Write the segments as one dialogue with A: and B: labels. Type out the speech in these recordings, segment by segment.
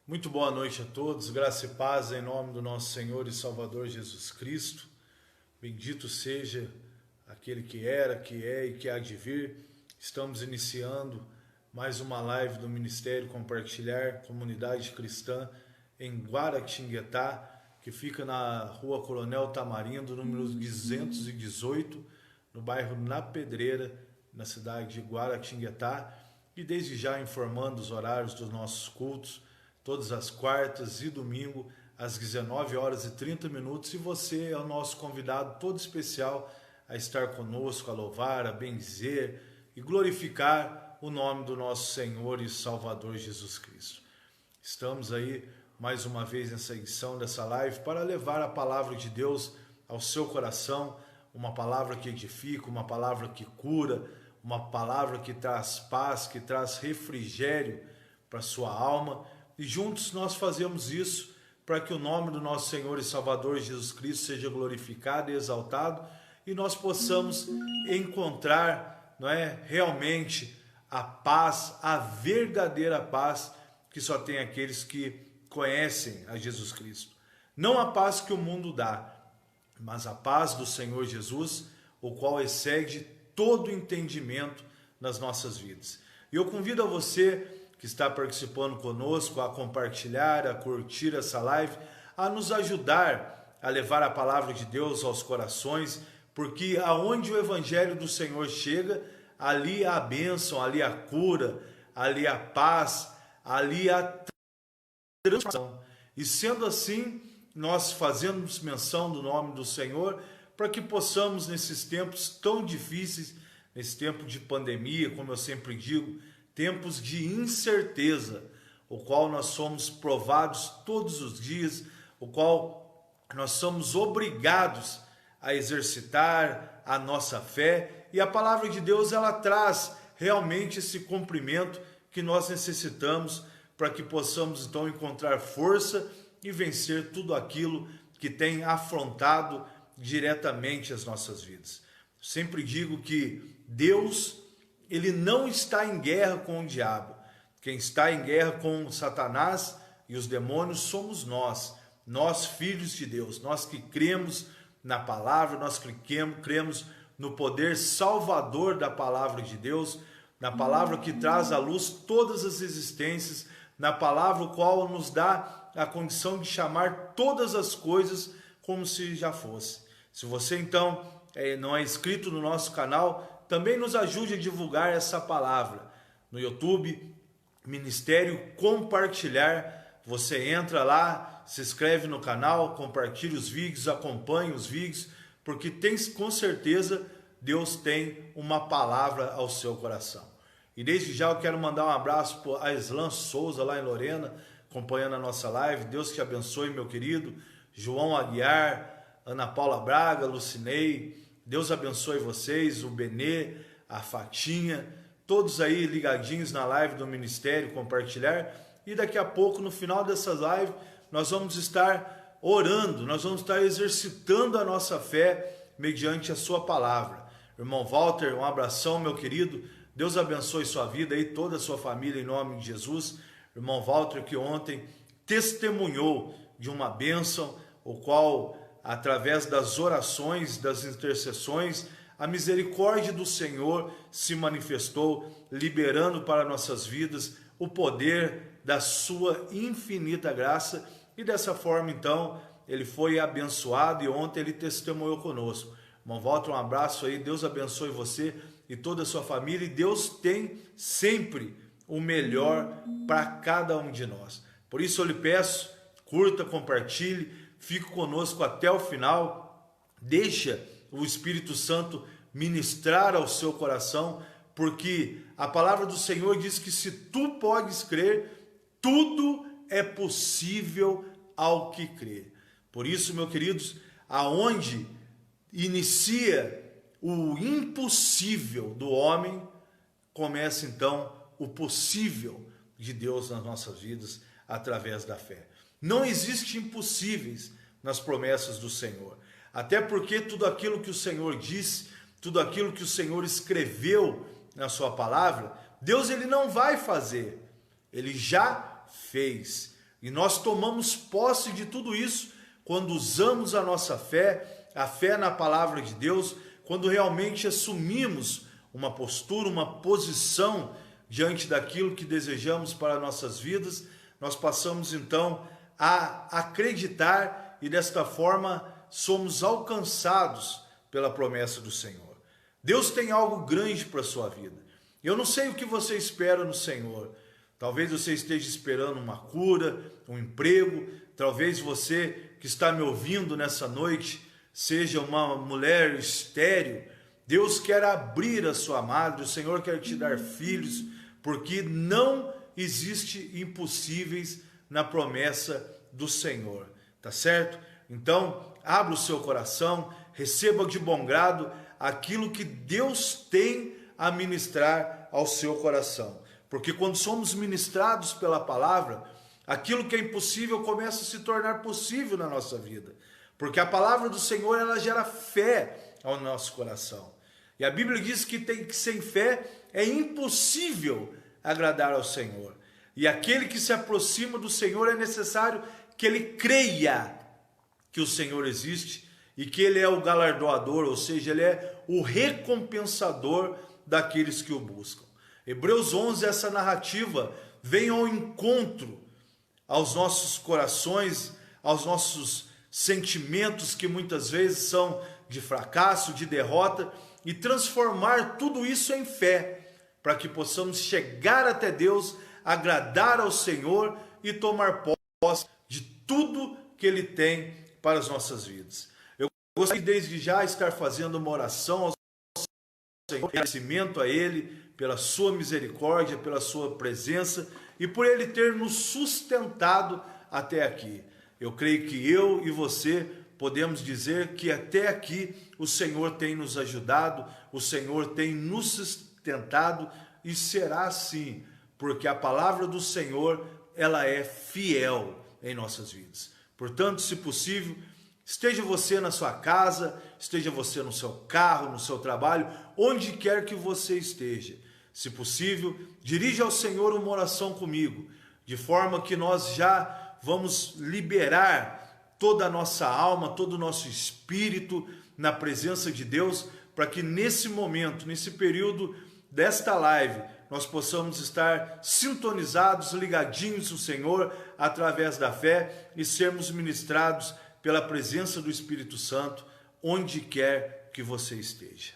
A: Muito boa noite a todos, graça e paz em nome do nosso Senhor e Salvador Jesus Cristo. Bendito seja aquele que era, que é e que há de vir. Estamos iniciando mais uma live do Ministério Compartilhar Comunidade Cristã em Guaratinguetá, que fica na Rua Coronel Tamarindo, número 218, no bairro Na Pedreira, na cidade de Guaratinguetá. E desde já informando os horários dos nossos cultos, todas as quartas e domingo, às 19 horas e 30 minutos. E você é o nosso convidado todo especial a estar conosco, a louvar, a bendizer e glorificar o nome do nosso Senhor e Salvador Jesus Cristo. Estamos aí mais uma vez nessa edição dessa live para levar a palavra de Deus ao seu coração, uma palavra que edifica, uma palavra que cura, uma palavra que traz paz, que traz refrigério para a sua alma. E juntos nós fazemos isso para que o nome do nosso Senhor e Salvador Jesus Cristo seja glorificado e exaltado e nós possamos encontrar, realmente a paz, a verdadeira paz que só tem aqueles que conhecem a Jesus Cristo. Não a paz que o mundo dá, mas a paz do Senhor Jesus, o qual excede todo entendimento nas nossas vidas. E eu convido a você que está participando conosco, a compartilhar, a curtir essa live, a nos ajudar a levar a palavra de Deus aos corações, porque aonde o Evangelho do Senhor chega, ali há a bênção, ali há a cura, ali há a paz, ali há a transformação. E sendo assim, nós fazemos menção do nome do Senhor, para que possamos nesses tempos tão difíceis, nesse tempo de pandemia, como eu sempre digo, tempos de incerteza, o qual nós somos provados todos os dias, o qual nós somos obrigados a exercitar a nossa fé, e a palavra de Deus ela traz realmente esse cumprimento que nós necessitamos para que possamos então encontrar força e vencer tudo aquilo que tem afrontado diretamente as nossas vidas. Sempre digo que Deus, ele não está em guerra com o diabo. Quem está em guerra com Satanás e os demônios somos nós filhos de Deus, nós que cremos na palavra, nós que cremos no poder salvador da palavra de Deus, na palavra que traz à luz todas as existências, na palavra o qual nos dá a condição de chamar todas as coisas como se já fosse. Se você então não é inscrito no nosso canal, também nos ajude a divulgar essa palavra. No YouTube, Ministério Compartilhar, você entra lá, se inscreve no canal, compartilha os vídeos, acompanha os vídeos, porque com certeza Deus tem uma palavra ao seu coração. E desde já eu quero mandar um abraço para a Islan Souza, lá em Lorena, acompanhando a nossa live. Deus te abençoe, meu querido. João Aguiar, Ana Paula Braga, Lucinei, Deus abençoe vocês, o Benê, a Fatinha, todos aí ligadinhos na live do Ministério Compartilhar. E daqui a pouco, no final dessa live, nós vamos estar orando, nós vamos estar exercitando a nossa fé mediante a sua palavra. Irmão Walter, um abração, meu querido. Deus abençoe sua vida e toda a sua família em nome de Jesus. Irmão Walter, que ontem testemunhou de uma bênção, o qual, através das orações, das intercessões, a misericórdia do Senhor se manifestou, liberando para nossas vidas o poder da sua infinita graça, e dessa forma, então, ele foi abençoado e ontem ele testemunhou conosco. Irmão Walter, um abraço aí, Deus abençoe você e toda a sua família, e Deus tem sempre o melhor para cada um de nós. Por isso eu lhe peço, curta, compartilhe, fique conosco até o final, deixa o Espírito Santo ministrar ao seu coração, porque a palavra do Senhor diz que se tu podes crer, tudo é possível ao que crê. Por isso, meus queridos, aonde inicia o impossível do homem, começa então o possível de Deus nas nossas vidas através da fé. Não existe impossíveis nas promessas do Senhor, até porque tudo aquilo que o Senhor disse, tudo aquilo que o Senhor escreveu na sua palavra, Deus ele não vai fazer, ele já fez. E nós tomamos posse de tudo isso quando usamos a nossa fé, a fé na palavra de Deus, quando realmente assumimos uma postura, uma posição diante daquilo que desejamos para nossas vidas, nós passamos então a acreditar e desta forma somos alcançados pela promessa do Senhor. Deus tem algo grande para a sua vida. Eu não sei o que você espera no Senhor. Talvez você esteja esperando uma cura, um emprego. Talvez você que está me ouvindo nessa noite seja uma mulher estéril. Deus quer abrir a sua madre, o Senhor quer te dar filhos, porque não existe impossíveis na promessa do Senhor, tá certo? Então, abra o seu coração, receba de bom grado aquilo que Deus tem a ministrar ao seu coração. Porque quando somos ministrados pela palavra, aquilo que é impossível começa a se tornar possível na nossa vida. Porque a palavra do Senhor, ela gera fé ao nosso coração. E a Bíblia diz que sem fé é impossível agradar ao Senhor. E aquele que se aproxima do Senhor é necessário que ele creia que o Senhor existe e que ele é o galardoador, ou seja, ele é o recompensador daqueles que o buscam. Hebreus 11, essa narrativa vem ao encontro aos nossos corações, aos nossos sentimentos que muitas vezes são de fracasso, de derrota, e transformar tudo isso em fé, para que possamos chegar até Deus, agradar ao Senhor e tomar posse de tudo que Ele tem para as nossas vidas. Eu gostaria desde já estar fazendo uma oração ao Senhor, agradecimento a Ele pela sua misericórdia, pela sua presença e por Ele ter nos sustentado até aqui. Eu creio que eu e você podemos dizer que até aqui o Senhor tem nos ajudado, o Senhor tem nos sustentado e será assim, porque a palavra do Senhor, ela é fiel em nossas vidas. Portanto, se possível, esteja você na sua casa, esteja você no seu carro, no seu trabalho, onde quer que você esteja. Se possível, dirija ao Senhor uma oração comigo, de forma que nós já vamos liberar toda a nossa alma, todo o nosso espírito na presença de Deus, para que nesse momento, nesse período desta live, nós possamos estar sintonizados, ligadinhos no Senhor, através da fé, e sermos ministrados pela presença do Espírito Santo, onde quer que você esteja.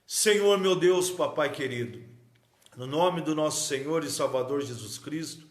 A: Senhor, meu Deus, Papai querido, no nome do nosso Senhor e Salvador Jesus Cristo,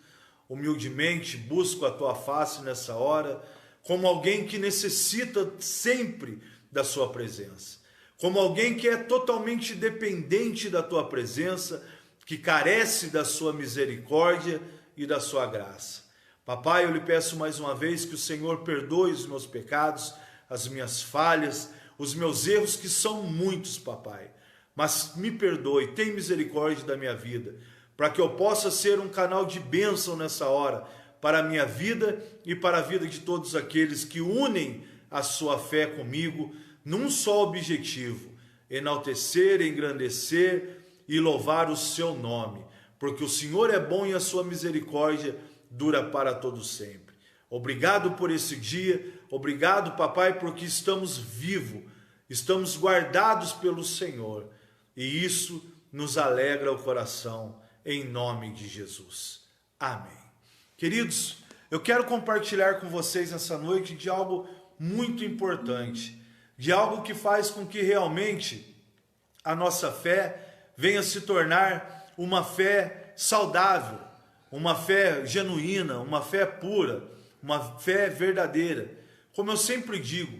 A: humildemente busco a Tua face nessa hora, como alguém que necessita sempre da sua presença, como alguém que é totalmente dependente da Tua presença, que carece da sua misericórdia e da sua graça. Papai, eu lhe peço mais uma vez que o Senhor perdoe os meus pecados, as minhas falhas, os meus erros, que são muitos, Papai, mas me perdoe, tem misericórdia da minha vida, para que eu possa ser um canal de bênção nessa hora, para a minha vida e para a vida de todos aqueles que unem a sua fé comigo num só objetivo: enaltecer, engrandecer e louvar o seu nome, porque o Senhor é bom e a sua misericórdia dura para todo sempre. Obrigado por esse dia, obrigado, Papai, porque estamos vivos, estamos guardados pelo Senhor, e isso nos alegra o coração, em nome de Jesus. Amém. Queridos, eu quero compartilhar com vocês essa noite de algo muito importante, de algo que faz com que realmente a nossa fé venha se tornar uma fé saudável, uma fé genuína, uma fé pura, uma fé verdadeira. Como eu sempre digo,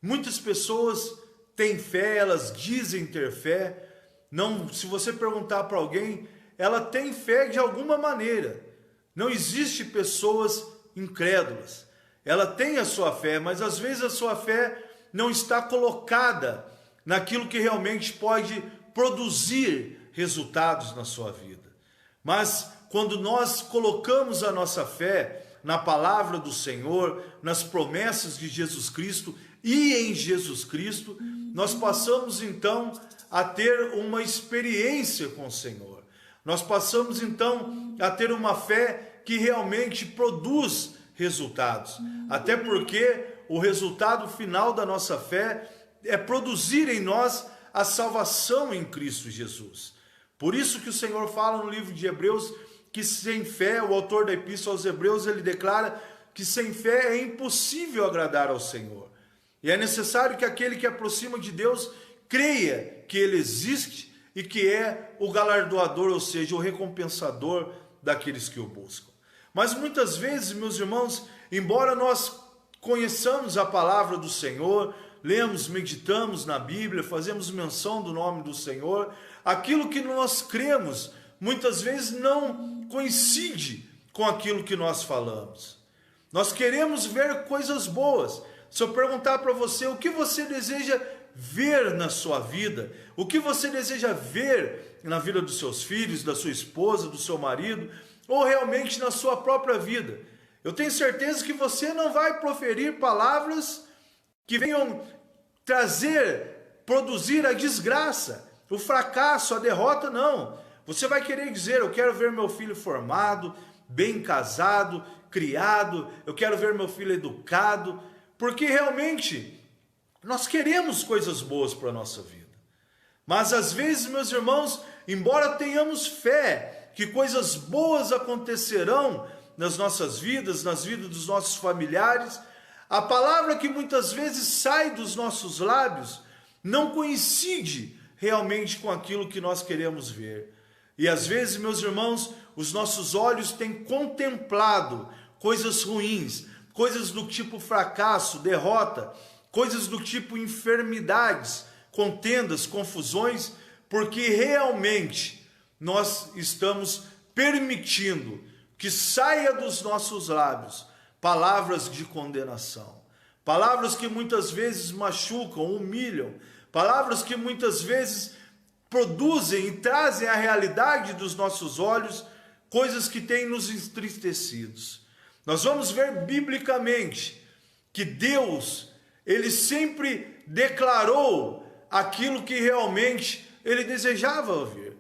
A: muitas pessoas têm fé, elas dizem ter fé. Não, se você perguntar para alguém, ela tem fé de alguma maneira. Não existe pessoas incrédulas. Ela tem a sua fé, mas às vezes a sua fé não está colocada naquilo que realmente pode produzir resultados na sua vida. Mas quando nós colocamos a nossa fé na palavra do Senhor, nas promessas de Jesus Cristo e em Jesus Cristo, nós passamos então a ter uma experiência com o Senhor. Nós passamos então a ter uma fé que realmente produz resultados. Até porque o resultado final da nossa fé é produzir em nós a salvação em Cristo Jesus. Por isso que o Senhor fala no livro de Hebreus que sem fé, o autor da Epístola aos Hebreus, ele declara que sem fé é impossível agradar ao Senhor. E é necessário que aquele que aproxima de Deus creia que Ele existe e que é o galardoador, ou seja, o recompensador daqueles que o buscam. Mas muitas vezes, meus irmãos, embora nós conheçamos a palavra do Senhor, lemos, meditamos na Bíblia, fazemos menção do nome do Senhor, aquilo que nós cremos muitas vezes não coincide com aquilo que nós falamos. Nós queremos ver coisas boas. Se eu perguntar para você o que você deseja ver na sua vida, o que você deseja ver na vida dos seus filhos, da sua esposa, do seu marido, ou realmente na sua própria vida, eu tenho certeza que você não vai proferir palavras que venham produzir a desgraça, o fracasso, a derrota, não. Você vai querer dizer, eu quero ver meu filho formado, bem casado, criado, eu quero ver meu filho educado, porque realmente nós queremos coisas boas para a nossa vida. Mas às vezes, meus irmãos, embora tenhamos fé que coisas boas acontecerão nas nossas vidas, nas vidas dos nossos familiares, a palavra que muitas vezes sai dos nossos lábios não coincide realmente com aquilo que nós queremos ver. E às vezes, meus irmãos, os nossos olhos têm contemplado coisas ruins, coisas do tipo fracasso, derrota, coisas do tipo enfermidades, contendas, confusões, porque realmente nós estamos permitindo que saia dos nossos lábios palavras de condenação, palavras que muitas vezes machucam, humilham, palavras que muitas vezes produzem e trazem à realidade dos nossos olhos coisas que têm nos entristecidos. Nós vamos ver biblicamente que Deus, Ele sempre declarou aquilo que realmente Ele desejava ouvir.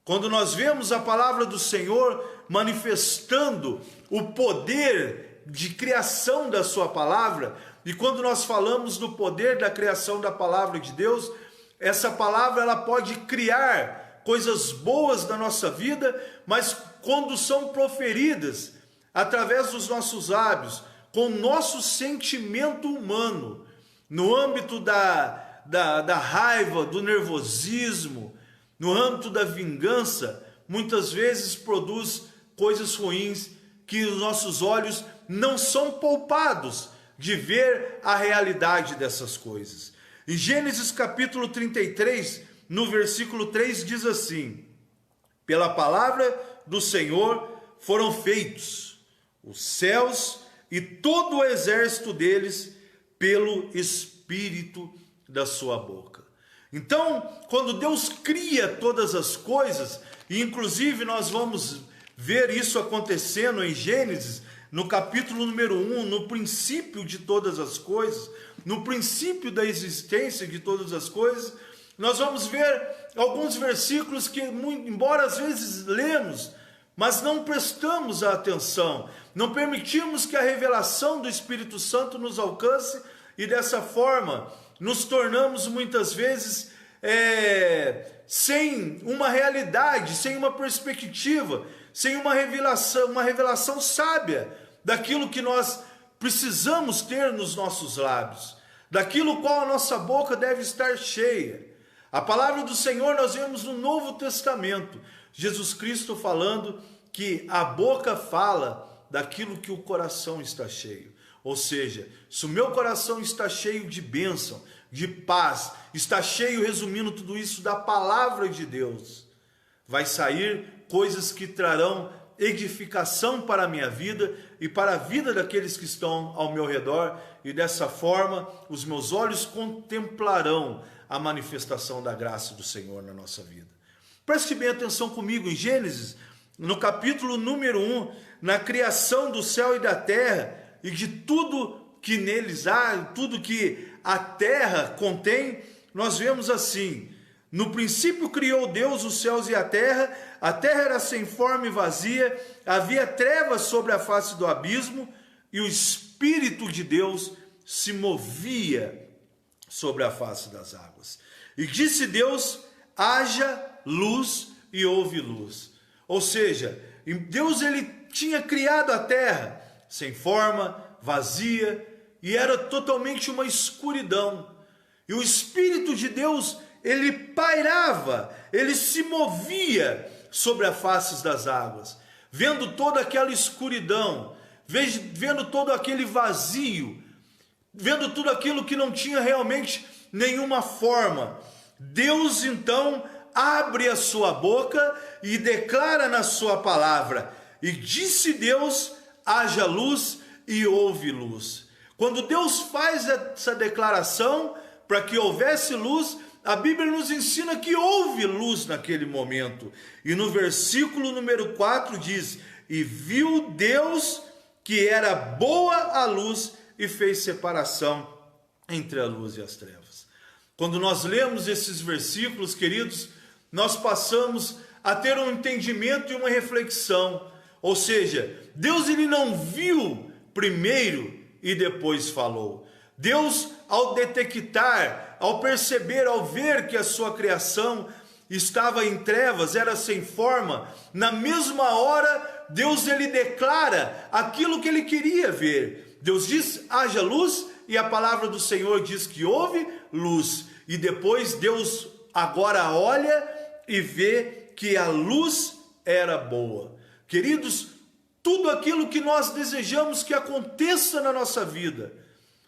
A: Quando nós vemos a palavra do Senhor manifestando o poder de criação da sua palavra, e quando nós falamos do poder da criação da palavra de Deus, essa palavra ela pode criar coisas boas na nossa vida, mas quando são proferidas através dos nossos lábios, com o nosso sentimento humano, no âmbito da raiva, do nervosismo, no âmbito da vingança, muitas vezes produz coisas ruins que os nossos olhos não são poupados de ver a realidade dessas coisas. Em Gênesis capítulo 33, no versículo 3, diz assim: pela palavra do Senhor foram feitos os céus e todo o exército deles pelo Espírito da sua boca. Então, quando Deus cria todas as coisas, e inclusive nós vamos ver isso acontecendo em Gênesis, no capítulo número 1, no princípio de todas as coisas, no princípio da existência de todas as coisas, nós vamos ver alguns versículos que, embora às vezes lemos, mas não prestamos a atenção, não permitimos que a revelação do Espírito Santo nos alcance, e dessa forma nos tornamos muitas vezes sem uma realidade, sem uma perspectiva, sem uma revelação sábia daquilo que nós precisamos ter nos nossos lábios, daquilo qual a nossa boca deve estar cheia. A palavra do Senhor nós vemos no Novo Testamento, Jesus Cristo falando que a boca fala daquilo que o coração está cheio. Ou seja, se o meu coração está cheio de bênção, de paz, está cheio, resumindo tudo isso, da palavra de Deus, vai sair coisas que trarão edificação para a minha vida e para a vida daqueles que estão ao meu redor, e dessa forma os meus olhos contemplarão a manifestação da graça do Senhor na nossa vida. Preste bem atenção comigo em Gênesis, no capítulo número 1, na criação do céu e da terra, e de tudo que neles há, tudo que a terra contém, nós vemos assim: No princípio criou Deus os céus e a terra era sem forma e vazia, havia trevas sobre a face do abismo, e o Espírito de Deus se movia sobre a face das águas. E disse Deus: haja luz, e houve luz. Ou seja, Deus ele tinha criado a terra sem forma, vazia, e era totalmente uma escuridão. E o Espírito de Deus, ele pairava, ele se movia sobre a face das águas, vendo toda aquela escuridão, vendo todo aquele vazio, vendo tudo aquilo que não tinha realmente nenhuma forma. Deus então abre a sua boca e declara na sua palavra: e disse Deus, haja luz, e houve luz. Quando Deus faz essa declaração para que houvesse luz, a Bíblia nos ensina que houve luz naquele momento. E no versículo número 4 diz: e viu Deus que era boa a luz, e fez separação entre a luz e as trevas. Quando nós lemos esses versículos, queridos, nós passamos a ter um entendimento e uma reflexão. Ou seja, Deus ele não viu primeiro e depois falou. Deus, ao detectar, ao perceber, ao ver que a sua criação estava em trevas, era sem forma, na mesma hora, Deus ele declara aquilo que ele queria ver. Deus diz: haja luz, e a palavra do Senhor diz que houve luz. E depois Deus agora olha e vê que a luz era boa. Queridos, tudo aquilo que nós desejamos que aconteça na nossa vida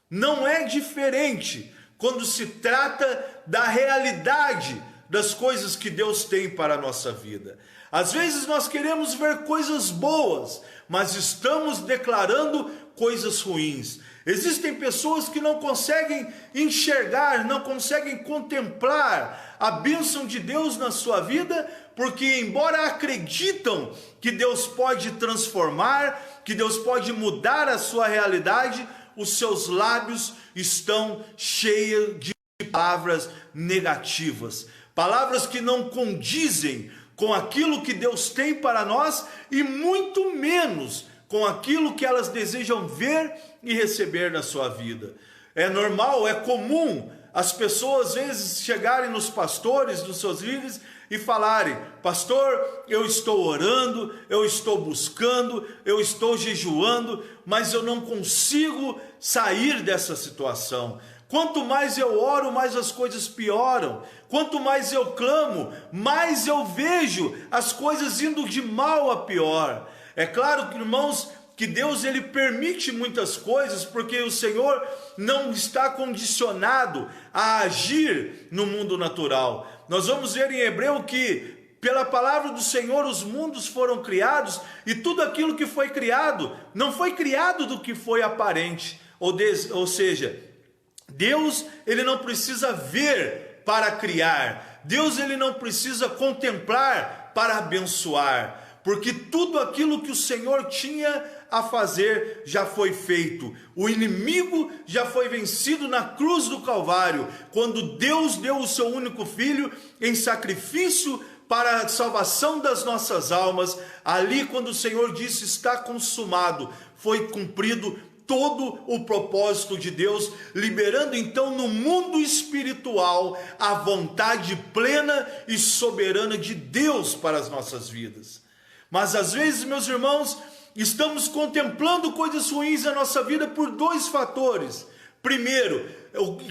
A: não é diferente quando se trata da realidade das coisas que Deus tem para a nossa vida. Às vezes nós queremos ver coisas boas, mas estamos declarando coisas ruins. Existem pessoas que não conseguem enxergar, não conseguem contemplar a bênção de Deus na sua vida, porque embora acreditam que Deus pode transformar, que Deus pode mudar a sua realidade, os seus lábios estão cheios de palavras negativas, palavras que não condizem com aquilo que Deus tem para nós, e muito menos com aquilo que elas desejam ver e receber na sua vida. É normal, é comum as pessoas às vezes chegarem nos pastores, nos seus líderes, e falarem: pastor, eu estou orando, eu estou buscando, eu estou jejuando, mas eu não consigo sair dessa situação. Quanto mais eu oro, mais as coisas pioram. Quanto mais eu clamo, mais eu vejo as coisas indo de mal a pior. É claro, irmãos, que Deus ele permite muitas coisas, porque o Senhor não está condicionado a agir no mundo natural. Nós vamos ver em Hebreu que pela palavra do Senhor os mundos foram criados, e tudo aquilo que foi criado não foi criado do que foi aparente, ou seja, Deus ele não precisa ver para criar, Deus ele não precisa contemplar para abençoar, porque tudo aquilo que o Senhor tinha a fazer já foi feito. O inimigo já foi vencido na cruz do Calvário, quando Deus deu o seu único filho em sacrifício para a salvação das nossas almas. Ali, quando o Senhor disse: está consumado, foi cumprido todo o propósito de Deus, liberando então no mundo espiritual a vontade plena e soberana de Deus para as nossas vidas. Mas às vezes, meus irmãos, estamos contemplando coisas ruins na nossa vida por dois fatores. Primeiro,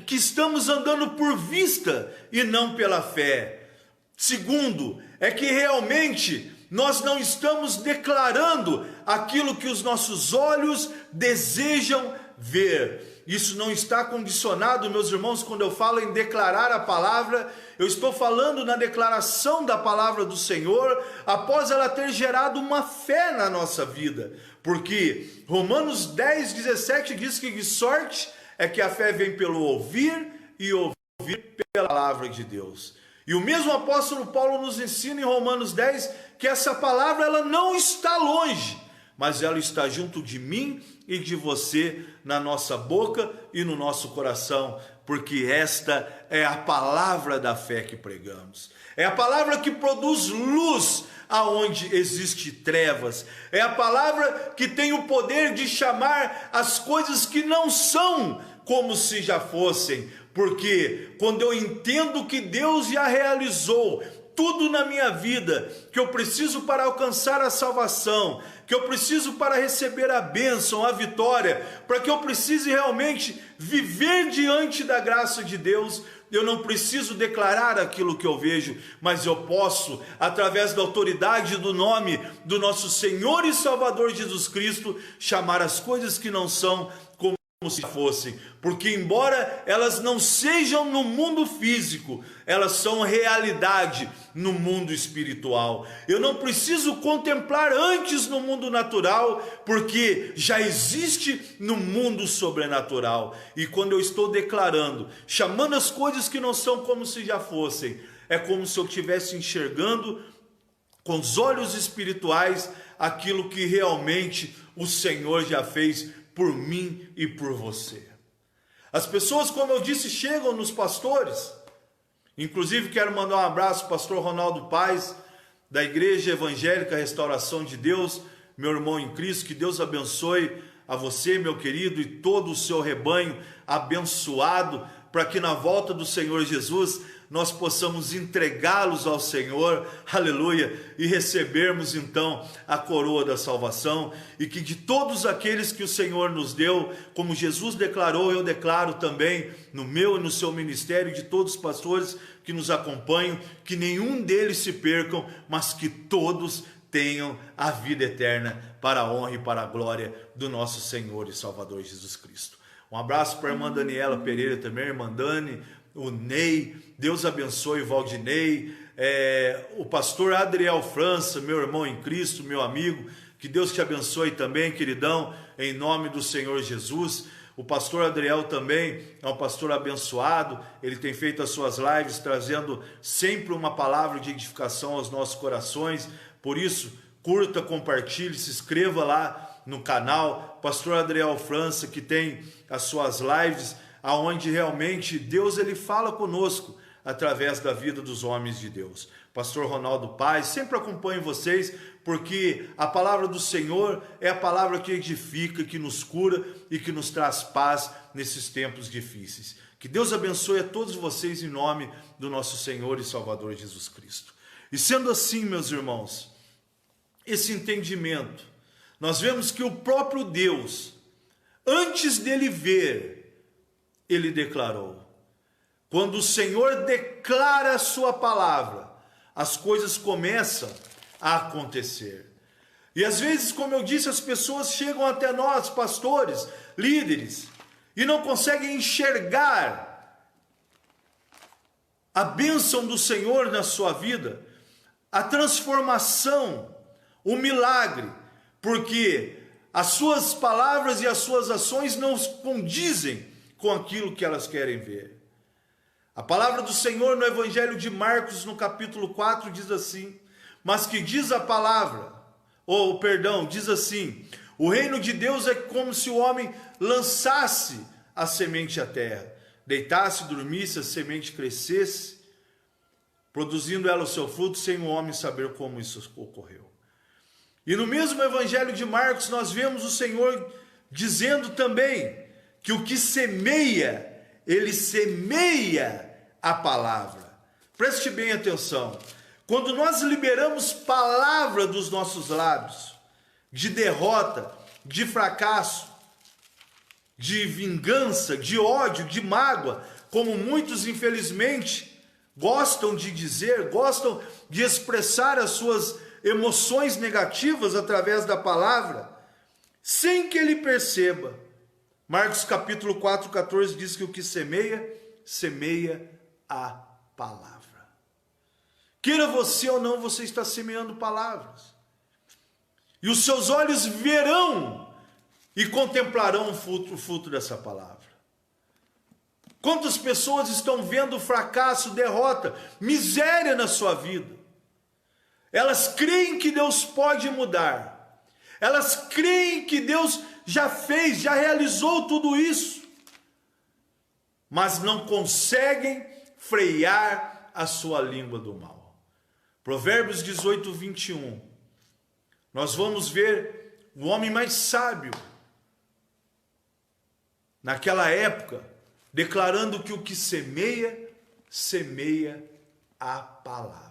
A: que estamos andando por vista e não pela fé. Segundo, é que realmente nós não estamos declarando aquilo que os nossos olhos desejam ver. Isso não está condicionado, meus irmãos, quando eu falo em declarar a palavra, eu estou falando na declaração da palavra do Senhor, após ela ter gerado uma fé na nossa vida. Porque Romanos 10:17 diz que de sorte é que a fé vem pelo ouvir, e ouvir pela palavra de Deus. E o mesmo apóstolo Paulo nos ensina em Romanos 10 que essa palavra ela não está longe, mas ela está junto de mim e de você, na nossa boca e no nosso coração, porque esta é a palavra da fé que pregamos. É a palavra que produz luz aonde existe trevas. É a palavra que tem o poder de chamar as coisas que não são como se já fossem. Porque quando eu entendo que Deus já realizou tudo na minha vida, que eu preciso para alcançar a salvação, que eu preciso para receber a bênção, a vitória, para que eu precise realmente viver diante da graça de Deus, eu não preciso declarar aquilo que eu vejo, mas eu posso, através da autoridade do nome do nosso Senhor e Salvador Jesus Cristo, chamar as coisas que não são como se fossem, porque embora elas não sejam no mundo físico, elas são realidade no mundo espiritual. Eu não preciso contemplar antes no mundo natural, porque já existe no mundo sobrenatural. E quando eu estou declarando, chamando as coisas que não são como se já fossem, é como se eu estivesse enxergando com os olhos espirituais aquilo que realmente o Senhor já fez por mim e por você. As pessoas, como eu disse, chegam nos pastores. Inclusive quero mandar um abraço ao pastor Ronaldo Paz, da Igreja Evangélica Restauração de Deus, meu irmão em Cristo. Que Deus abençoe a você, meu querido, e todo o seu rebanho abençoado, para que na volta do Senhor Jesus nós possamos entregá-los ao Senhor, aleluia, e recebermos então a coroa da salvação, e que de todos aqueles que o Senhor nos deu, como Jesus declarou, eu declaro também no meu e no seu ministério, de todos os pastores que nos acompanham, que nenhum deles se percam, mas que todos tenham a vida eterna, para a honra e para a glória do nosso Senhor e Salvador Jesus Cristo. Um abraço para a irmã Daniela Pereira também, irmã Dani, o Ney, Deus abençoe o Valdinei, o pastor Adriel França, meu irmão em Cristo, meu amigo, que Deus te abençoe também, queridão, em nome do Senhor Jesus. O pastor Adriel também é um pastor abençoado, ele tem feito as suas lives trazendo sempre uma palavra de edificação aos nossos corações. Por isso, curta, compartilhe, se inscreva lá no canal. Pastor Adriel França, que tem as suas lives, aonde realmente Deus ele fala conosco através da vida dos homens de Deus. Pastor Ronaldo Paz, sempre acompanho vocês, porque a palavra do Senhor é a palavra que edifica, que nos cura e que nos traz paz nesses tempos difíceis. Que Deus abençoe a todos vocês em nome do nosso Senhor e Salvador Jesus Cristo. E sendo assim, meus irmãos, esse entendimento, nós vemos que o próprio Deus, antes dele ver, ele declarou. Quando o Senhor declara a sua palavra, as coisas começam a acontecer. E às vezes, como eu disse, as pessoas chegam até nós, pastores, líderes, e não conseguem enxergar a bênção do Senhor na sua vida, a transformação, o milagre, porque as suas palavras e as suas ações não condizem com aquilo que elas querem ver. A palavra do Senhor no Evangelho de Marcos, no capítulo 4, diz assim, mas que diz a palavra, diz assim, o reino de Deus é como se o homem lançasse a semente à terra, deitasse, dormisse, a semente crescesse, produzindo ela o seu fruto, sem o homem saber como isso ocorreu. E no mesmo Evangelho de Marcos, nós vemos o Senhor dizendo também, que o que semeia, ele semeia a palavra. Preste bem atenção. Quando nós liberamos palavra dos nossos lábios, de derrota, de fracasso, de vingança, de ódio, de mágoa, como muitos infelizmente gostam de dizer, gostam de expressar as suas emoções negativas através da palavra, sem que ele perceba, Marcos capítulo 4, 14 diz que o que semeia, semeia a palavra. Queira você ou não, você está semeando palavras. E os seus olhos verão e contemplarão o fruto dessa palavra. Quantas pessoas estão vendo fracasso, derrota, miséria na sua vida? Elas creem que Deus pode mudar. Elas creem que Deus já fez, já realizou tudo isso. mas não conseguem frear a sua língua do mal. Provérbios 18, 21. Nós vamos ver o homem mais sábio naquela época, declarando que o que semeia, semeia a palavra.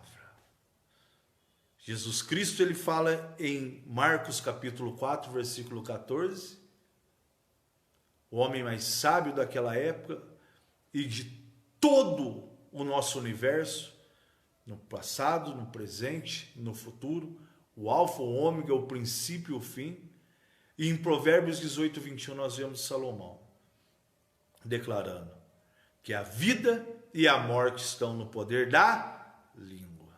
A: Jesus Cristo, ele fala em Marcos capítulo 4, versículo 14, o homem mais sábio daquela época e de todo o nosso universo, no passado, no presente, no futuro, o alfa, o ômega, o princípio e o fim. E em Provérbios 18, 21 nós vemos Salomão declarando que a vida e a morte estão no poder da língua.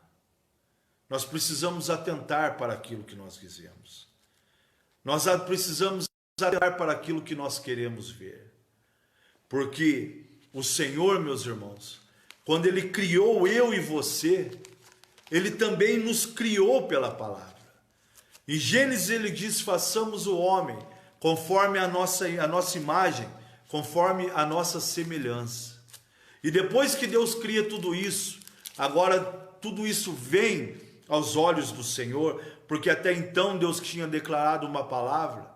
A: Nós precisamos atentar para aquilo que nós dizemos. Nós precisamos atentar para aquilo que nós queremos ver. Porque o Senhor, meus irmãos, quando Ele criou eu e você, Ele também nos criou pela palavra. Em Gênesis Ele diz, façamos o homem conforme a nossa imagem, conforme a nossa semelhança. E depois que Deus cria tudo isso, agora tudo isso vem aos olhos do Senhor, porque até então Deus tinha declarado uma palavra,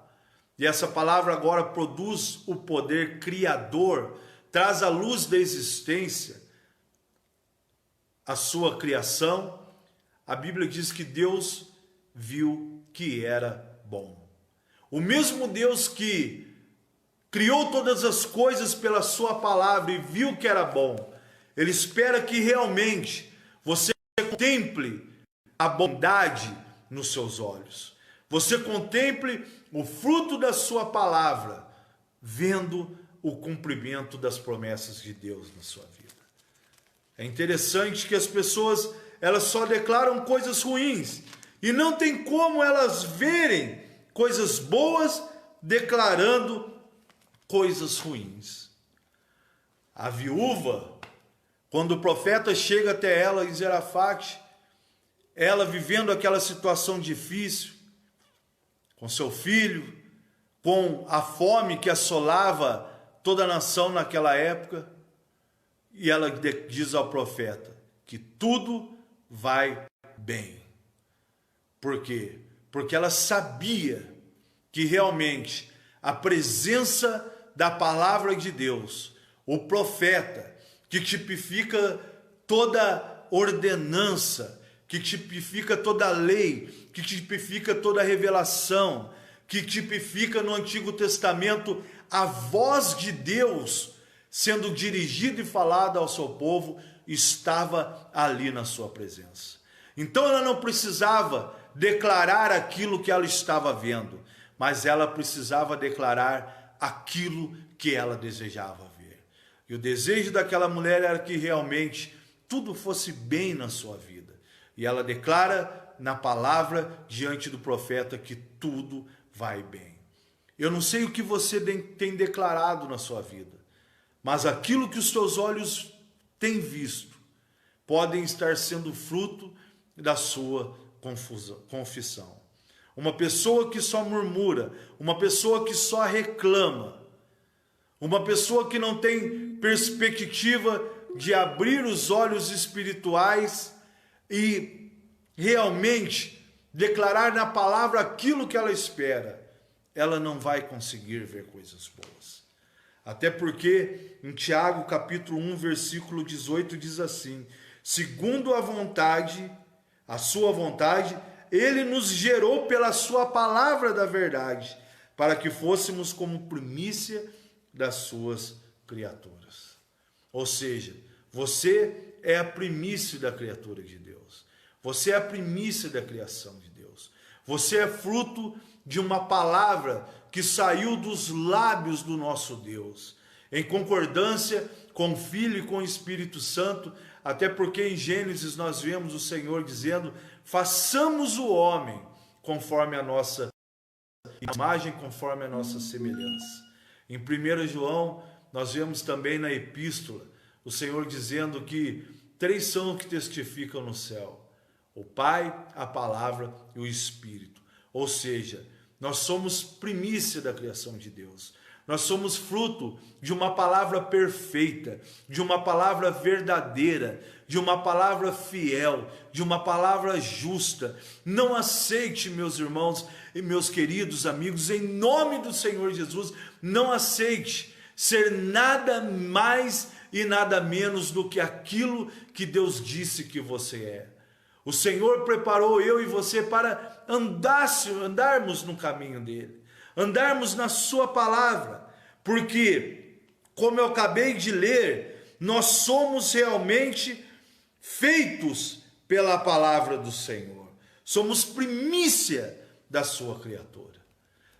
A: e essa palavra agora produz o poder criador, traz a luz da existência, a sua criação. A Bíblia diz que Deus viu que era bom. O mesmo Deus que criou todas as coisas pela sua palavra e viu que era bom, Ele espera que realmente você contemple a bondade nos seus olhos. Você contemple o fruto da sua palavra, vendo o cumprimento das promessas de Deus na sua vida. É interessante que as pessoas, elas só declaram coisas ruins, e não tem como elas verem coisas boas declarando coisas ruins. A viúva, quando o profeta chega até ela em Zarefate, ela vivendo aquela situação difícil, com seu filho, com a fome que assolava toda a nação naquela época, e ela diz ao profeta que tudo vai bem. Por quê? Porque ela sabia que realmente a presença da palavra de Deus, o profeta, que tipifica toda ordenança, que tipifica toda lei, que tipifica toda revelação, que tipifica no Antigo Testamento a voz de Deus sendo dirigida e falada ao seu povo, estava ali na sua presença. Então ela não precisava declarar aquilo que ela estava vendo, mas ela precisava declarar aquilo que ela desejava ver. E o desejo daquela mulher era que realmente tudo fosse bem na sua vida. E ela declara na palavra diante do profeta que tudo vai bem. Eu não sei o que você tem declarado na sua vida, mas aquilo que os seus olhos têm visto podem estar sendo fruto da sua confissão. Uma pessoa que só murmura, uma pessoa que só reclama, uma pessoa que não tem perspectiva de abrir os olhos espirituais e realmente declarar na palavra aquilo que ela espera, ela não vai conseguir ver coisas boas. Até porque em Tiago capítulo 1, versículo 18 diz assim: segundo a sua vontade, Ele nos gerou pela sua palavra da verdade, para que fôssemos como primícia das suas criaturas. Ou seja, você é a primícia da criatura de Deus. Você é a primícia da criação de Deus. Você é fruto de uma palavra que saiu dos lábios do nosso Deus, em concordância com o Filho e com o Espírito Santo, até porque em Gênesis nós vemos o Senhor dizendo: façamos o homem conforme a nossa imagem, conforme a nossa semelhança. Em 1 João, nós vemos também na epístola, o Senhor dizendo que 3 são os que testificam no céu: o Pai, a Palavra e o Espírito. Ou seja, Nós somos primícia da criação de Deus. Nós somos fruto de uma palavra perfeita, de uma palavra verdadeira, de uma palavra fiel, de uma palavra justa. Não aceite, meus irmãos e meus queridos amigos, em nome do Senhor Jesus, não aceite ser nada mais e nada menos do que aquilo que Deus disse que você é. O Senhor preparou eu e você para andarmos no caminho dele, andarmos na sua palavra, porque, como eu acabei de ler, nós somos realmente feitos pela palavra do Senhor, somos primícia da sua criatura.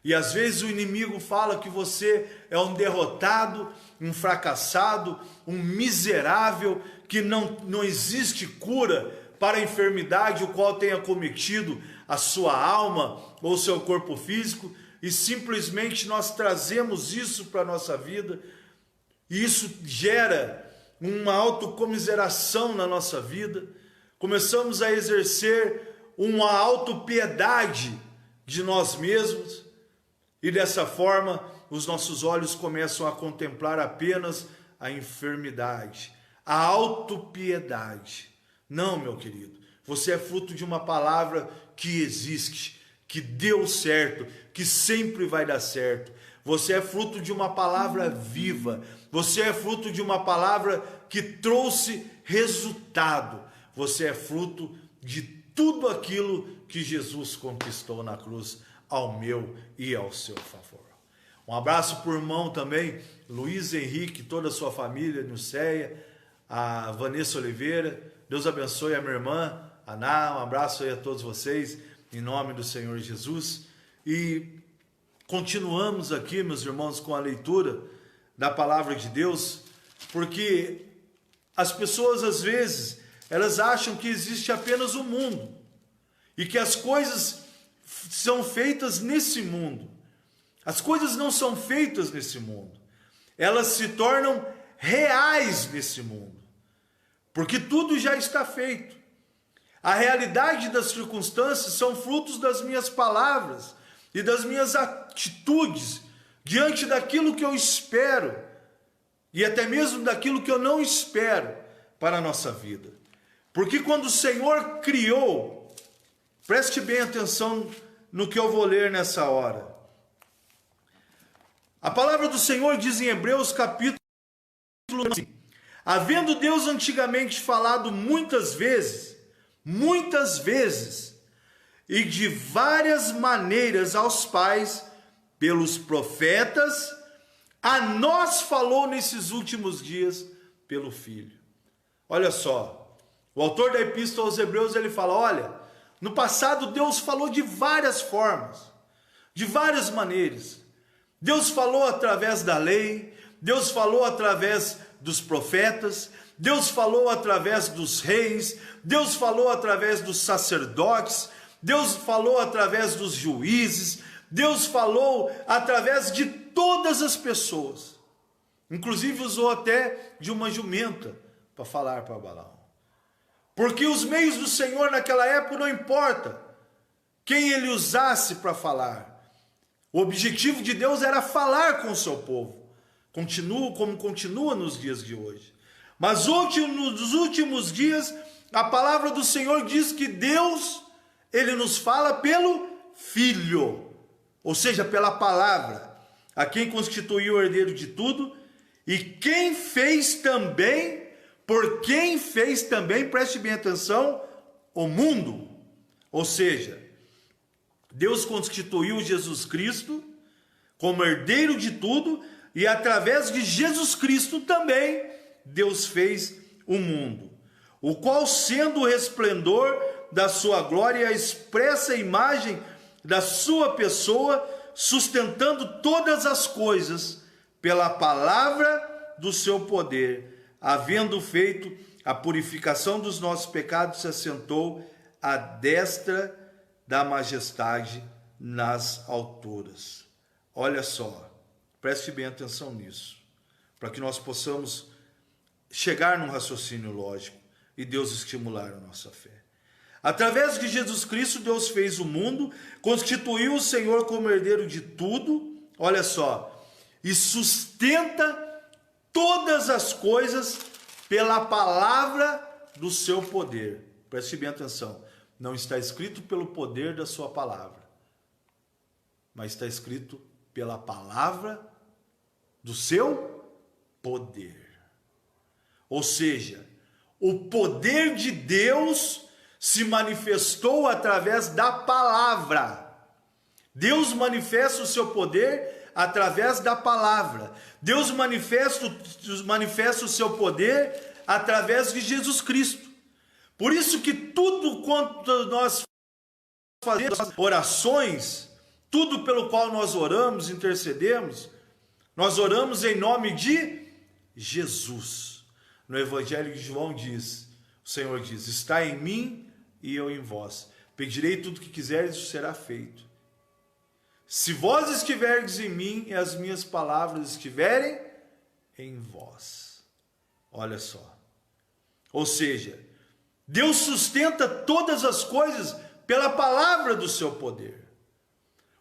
A: E às vezes o inimigo fala que você é um derrotado, um fracassado, um miserável, que não existe cura para a enfermidade o qual tenha cometido a sua alma ou seu corpo físico, e simplesmente nós trazemos isso para a nossa vida, e isso gera uma autocomiseração na nossa vida. Começamos a exercer uma autopiedade de nós mesmos, e dessa forma os nossos olhos começam a contemplar apenas a enfermidade, a autopiedade. Não, meu querido, você é fruto de uma palavra que existe, que deu certo, que sempre vai dar certo. Você é fruto de uma palavra viva, você é fruto de uma palavra que trouxe resultado. Você é fruto de tudo aquilo que Jesus conquistou na cruz, ao meu e ao seu favor. Um abraço para o irmão também, Luiz Henrique, toda a sua família, Nilceia, a Vanessa Oliveira. Deus abençoe a minha irmã, Ana. Um abraço aí a todos vocês, em nome do Senhor Jesus. E continuamos aqui, meus irmãos, com a leitura da palavra de Deus, porque as pessoas, às vezes, elas acham que existe apenas o mundo, e que as coisas são feitas nesse mundo. As coisas não são feitas nesse mundo. Elas se tornam reais nesse mundo, porque tudo já está feito. A realidade das circunstâncias são frutos das minhas palavras e das minhas atitudes diante daquilo que eu espero e até mesmo daquilo que eu não espero para a nossa vida. Porque quando o Senhor criou, preste bem atenção no que eu vou ler nessa hora. A palavra do Senhor diz em Hebreus capítulo 5: havendo Deus antigamente falado muitas vezes, e de várias maneiras aos pais, pelos profetas, a nós falou nesses últimos dias pelo Filho. Olha só, o autor da Epístola aos Hebreus, ele fala, olha, no passado Deus falou de várias formas, de várias maneiras. Deus falou através da lei, Deus falou através dos profetas, Deus falou através dos reis, Deus falou através dos sacerdotes, Deus falou através dos juízes, Deus falou através de todas as pessoas. Inclusive usou até de uma jumenta para falar para Balaão. Porque os meios do Senhor naquela época não importa quem ele usasse para falar. O objetivo de Deus era falar com o seu povo. Como continua nos dias de hoje. Mas nos últimos dias, a palavra do Senhor diz que Deus, ele nos fala pelo Filho, ou seja, pela palavra, a quem constituiu o herdeiro de tudo, e quem fez também, por quem fez também, preste bem atenção, o mundo. Ou seja, Deus constituiu Jesus Cristo como herdeiro de tudo, e através de Jesus Cristo também Deus fez o mundo, o qual, sendo o resplendor da sua glória e a expressa imagem da sua pessoa, sustentando todas as coisas pela palavra do seu poder, havendo feito a purificação dos nossos pecados, se assentou à destra da majestade nas alturas. Olha só, preste bem atenção nisso, para que nós possamos chegar num raciocínio lógico e Deus estimular a nossa fé. Através de Jesus Cristo, Deus fez o mundo, constituiu o Senhor como herdeiro de tudo, olha só, e sustenta todas as coisas pela palavra do seu poder. Preste bem atenção, não está escrito pelo poder da sua palavra, mas está escrito pela palavra do seu poder. Ou seja, o poder de Deus se manifestou através da palavra. Deus manifesta o seu poder através da palavra. Deus manifesta o seu poder através de Jesus Cristo. Por isso que tudo quanto nós fazemos orações, tudo pelo qual nós oramos, intercedemos, nós oramos em nome de Jesus. No Evangelho de João diz, o Senhor diz, está em mim e eu em vós. Pedirei tudo o que quiseres, isso será feito. Se vós estiverdes em mim e as minhas palavras estiverem em vós. Olha só. Ou seja, Deus sustenta todas as coisas pela palavra do seu poder.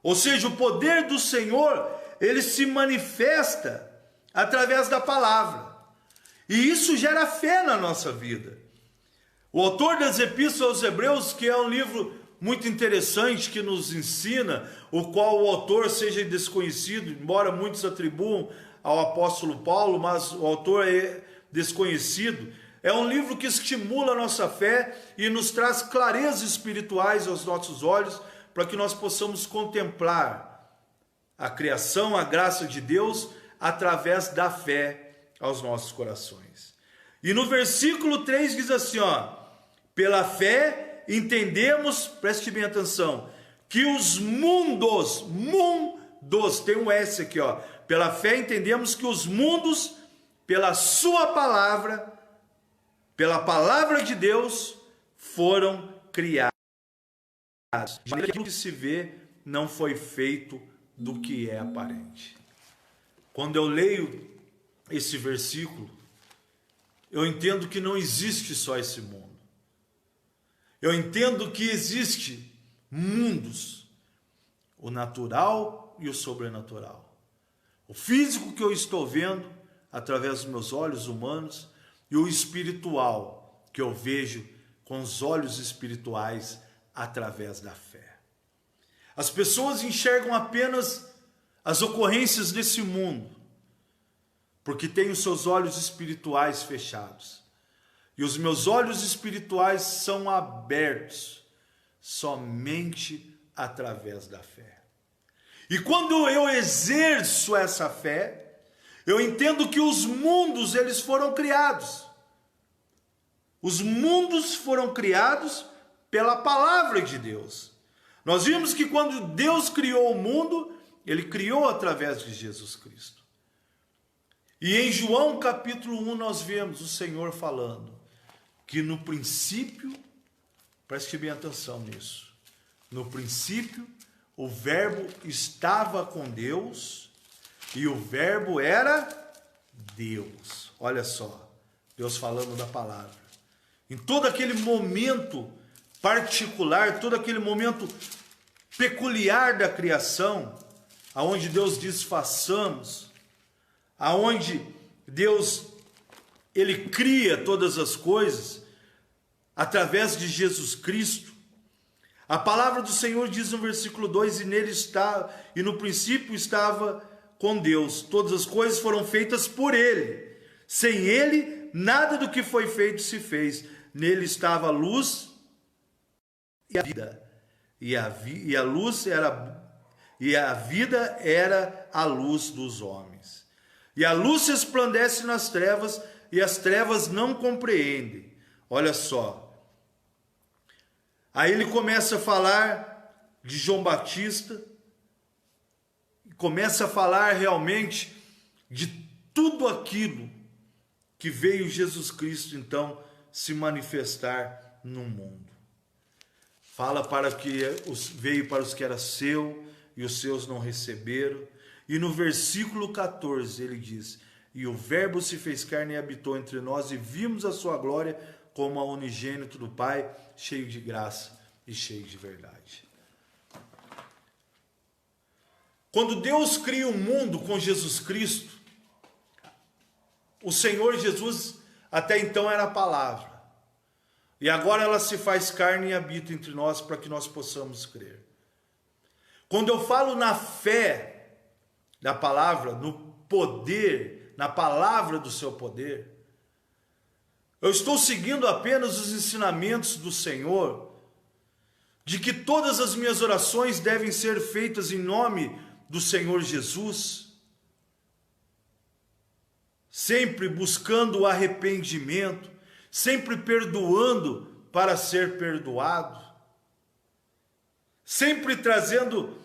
A: Ou seja, o poder do Senhor, ele se manifesta através da palavra. E isso gera fé na nossa vida. O autor das Epístolas aos Hebreus, que é um livro muito interessante, que nos ensina, o qual o autor seja desconhecido, embora muitos atribuam ao apóstolo Paulo, mas o autor é desconhecido. É um livro que estimula a nossa fé e nos traz clarezas espirituais aos nossos olhos, para que nós possamos contemplar a criação, a graça de Deus, através da fé aos nossos corações. E no versículo 3 diz assim, ó, pela fé entendemos, preste bem atenção, que os mundos, tem um S aqui, ó, pela fé entendemos que os mundos, pela sua palavra, pela palavra de Deus, foram criados. Aquilo que se vê não foi feito do que é aparente. Quando eu leio esse versículo, eu entendo que não existe só esse mundo. Eu entendo que existe mundos, o natural e o sobrenatural. O físico que eu estou vendo através dos meus olhos humanos e o espiritual que eu vejo com os olhos espirituais através da fé. As pessoas enxergam apenas as ocorrências desse mundo, porque têm os seus olhos espirituais fechados. E os meus olhos espirituais são abertos somente através da fé. E quando eu exerço essa fé, eu entendo que os mundos, eles foram criados. Os mundos foram criados pela palavra de Deus. Nós vimos que quando Deus criou o mundo, ele criou através de Jesus Cristo. E em João capítulo 1 nós vemos o Senhor falando que no princípio, preste bem atenção nisso, no princípio o verbo estava com Deus e o verbo era Deus. Olha só, Deus falando da palavra. Em todo aquele momento particular, todo aquele momento peculiar da criação, aonde Deus diz façamos, aonde Deus ele cria todas as coisas através de Jesus Cristo. A palavra do Senhor diz no versículo 2, e no princípio estava com Deus, todas as coisas foram feitas por ele, sem ele nada do que foi feito se fez. Nele estava a luz e a vida, e a vida era a luz dos homens. E a luz resplandece nas trevas, e as trevas não compreendem. Olha só. Aí ele começa a falar de João Batista, começa a falar realmente de tudo aquilo que veio Jesus Cristo, então, se manifestar no mundo. Fala para que veio para os que era seu, e os seus não receberam. E no versículo 14 ele diz, e o verbo se fez carne e habitou entre nós, e vimos a sua glória, como a unigênito do Pai, cheio de graça e cheio de verdade. Quando Deus cria o mundo com Jesus Cristo, o Senhor Jesus até então era a palavra. E agora ela se faz carne e habita entre nós para que nós possamos crer. Quando eu falo na fé da palavra, no poder, na palavra do seu poder, eu estou seguindo apenas os ensinamentos do Senhor, de que todas as minhas orações devem ser feitas em nome do Senhor Jesus, sempre buscando o arrependimento, sempre perdoando para ser perdoado, sempre trazendo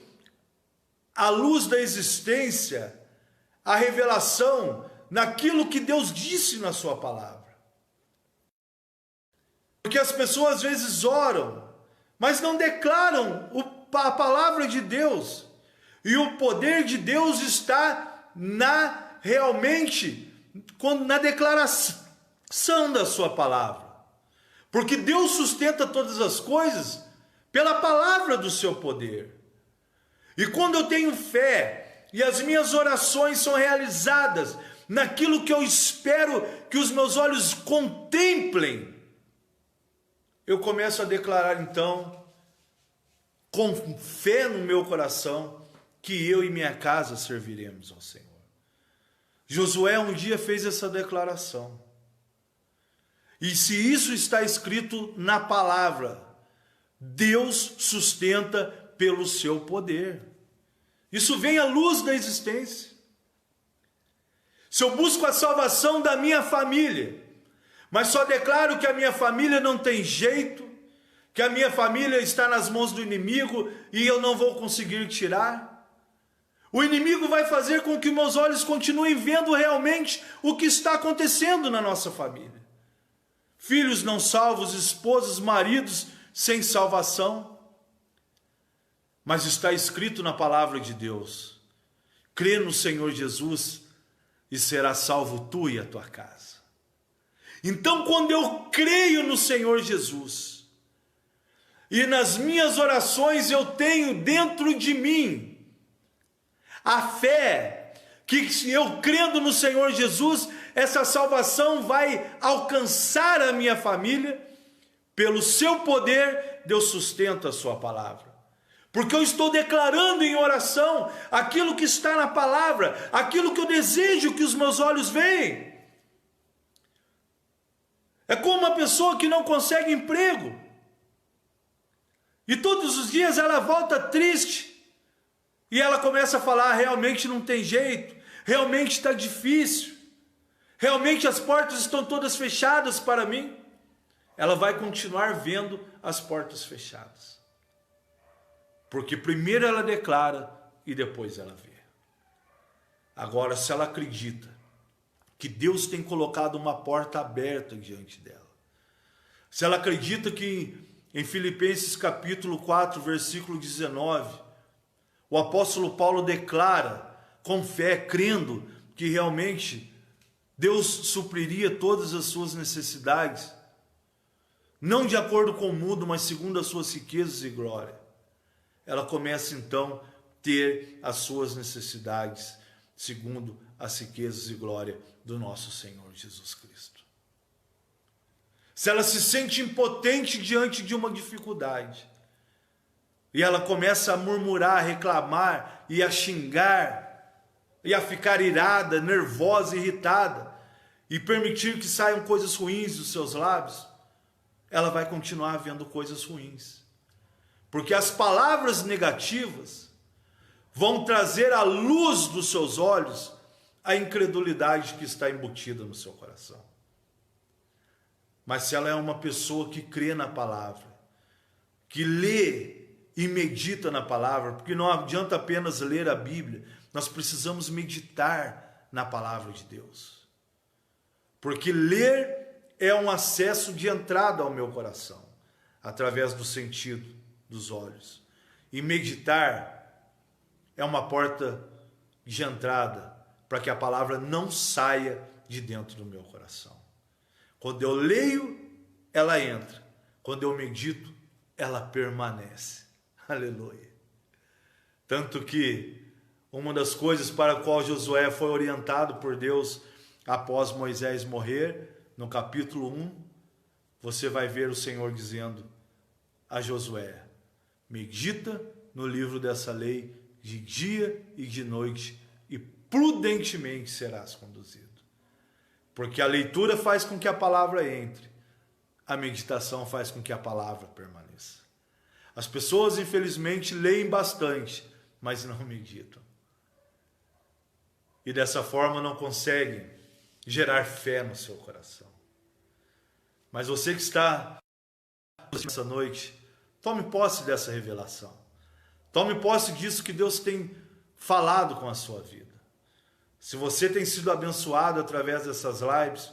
A: à luz da existência a revelação naquilo que Deus disse na sua palavra. Porque as pessoas às vezes oram, mas não declaram a palavra de Deus. E o poder de Deus está realmente na declaração da sua palavra. Porque Deus sustenta todas as coisas pela palavra do seu poder. E quando eu tenho fé e as minhas orações são realizadas naquilo que eu espero que os meus olhos contemplem, eu começo a declarar então, com fé no meu coração, que eu e minha casa serviremos ao Senhor. Josué um dia fez essa declaração. E se isso está escrito na palavra, Deus sustenta pelo seu poder. Isso vem à luz da existência. Se eu busco a salvação da minha família, mas só declaro que a minha família não tem jeito, que a minha família está nas mãos do inimigo e eu não vou conseguir tirar, o inimigo vai fazer com que meus olhos continuem vendo realmente o que está acontecendo na nossa família. Filhos não salvos, esposas, maridos sem salvação. Mas está escrito na palavra de Deus: crê no Senhor Jesus e será salvo tu e a tua casa. Então, quando eu creio no Senhor Jesus, e nas minhas orações eu tenho dentro de mim a fé, que se eu crendo no Senhor Jesus, essa salvação vai alcançar a minha família, pelo seu poder, Deus sustenta a sua palavra. Porque eu estou declarando em oração aquilo que está na palavra, aquilo que eu desejo que os meus olhos vejam. É como uma pessoa que não consegue emprego, e todos os dias ela volta triste, e ela começa a falar: realmente não tem jeito, realmente está difícil, realmente as portas estão todas fechadas para mim. Ela vai continuar vendo as portas fechadas, porque primeiro ela declara e depois ela vê. Agora, se ela acredita que Deus tem colocado uma porta aberta diante dela, se ela acredita que em Filipenses capítulo 4, versículo 19, o apóstolo Paulo declara com fé, crendo que realmente Deus supriria todas as suas necessidades, não de acordo com o mundo, mas segundo as suas riquezas e glória, ela começa então a ter as suas necessidades segundo as riquezas e glória do nosso Senhor Jesus Cristo. Se ela se sente impotente diante de uma dificuldade, e ela começa a murmurar, a reclamar e a xingar, e a ficar irada, nervosa, irritada, e permitir que saiam coisas ruins dos seus lábios, ela vai continuar vendo coisas ruins. Porque as palavras negativas vão trazer à luz dos seus olhos a incredulidade que está embutida no seu coração. Mas se ela é uma pessoa que crê na palavra, que lê e medita na palavra, porque não adianta apenas ler a Bíblia, nós precisamos meditar na palavra de Deus. Porque ler é um acesso de entrada ao meu coração, através do sentido dos olhos. E meditar é uma porta de entrada para que a palavra não saia de dentro do meu coração. Quando eu leio ela entra. Quando eu medito, ela permanece. Aleluia. Tanto que uma das coisas para a qual Josué foi orientado por Deus após Moisés morrer, no capítulo 1, você vai ver o Senhor dizendo a Josué: medita no livro dessa lei de dia e de noite, e prudentemente serás conduzido. Porque a leitura faz com que a palavra entre, a meditação faz com que a palavra permaneça. As pessoas, infelizmente, leem bastante, mas não meditam. E dessa forma não conseguem gerar fé no seu coração. Mas você que está essa noite, tome posse dessa revelação. Tome posse disso que Deus tem falado com a sua vida. Se você tem sido abençoado através dessas lives,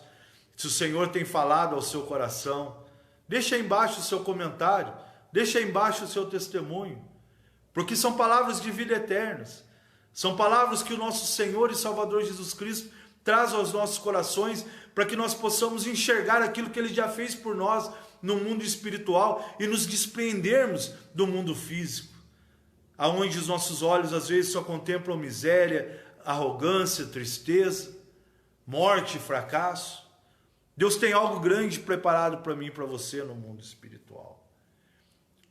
A: se o Senhor tem falado ao seu coração, deixa aí embaixo o seu comentário, deixa aí embaixo o seu testemunho, porque são palavras de vida eternas, são palavras que o nosso Senhor e Salvador Jesus Cristo traz aos nossos corações, para que nós possamos enxergar aquilo que Ele já fez por nós no mundo espiritual e nos desprendermos do mundo físico, aonde os nossos olhos às vezes só contemplam miséria, arrogância, tristeza, morte e fracasso. Deus tem algo grande preparado para mim e para você no mundo espiritual.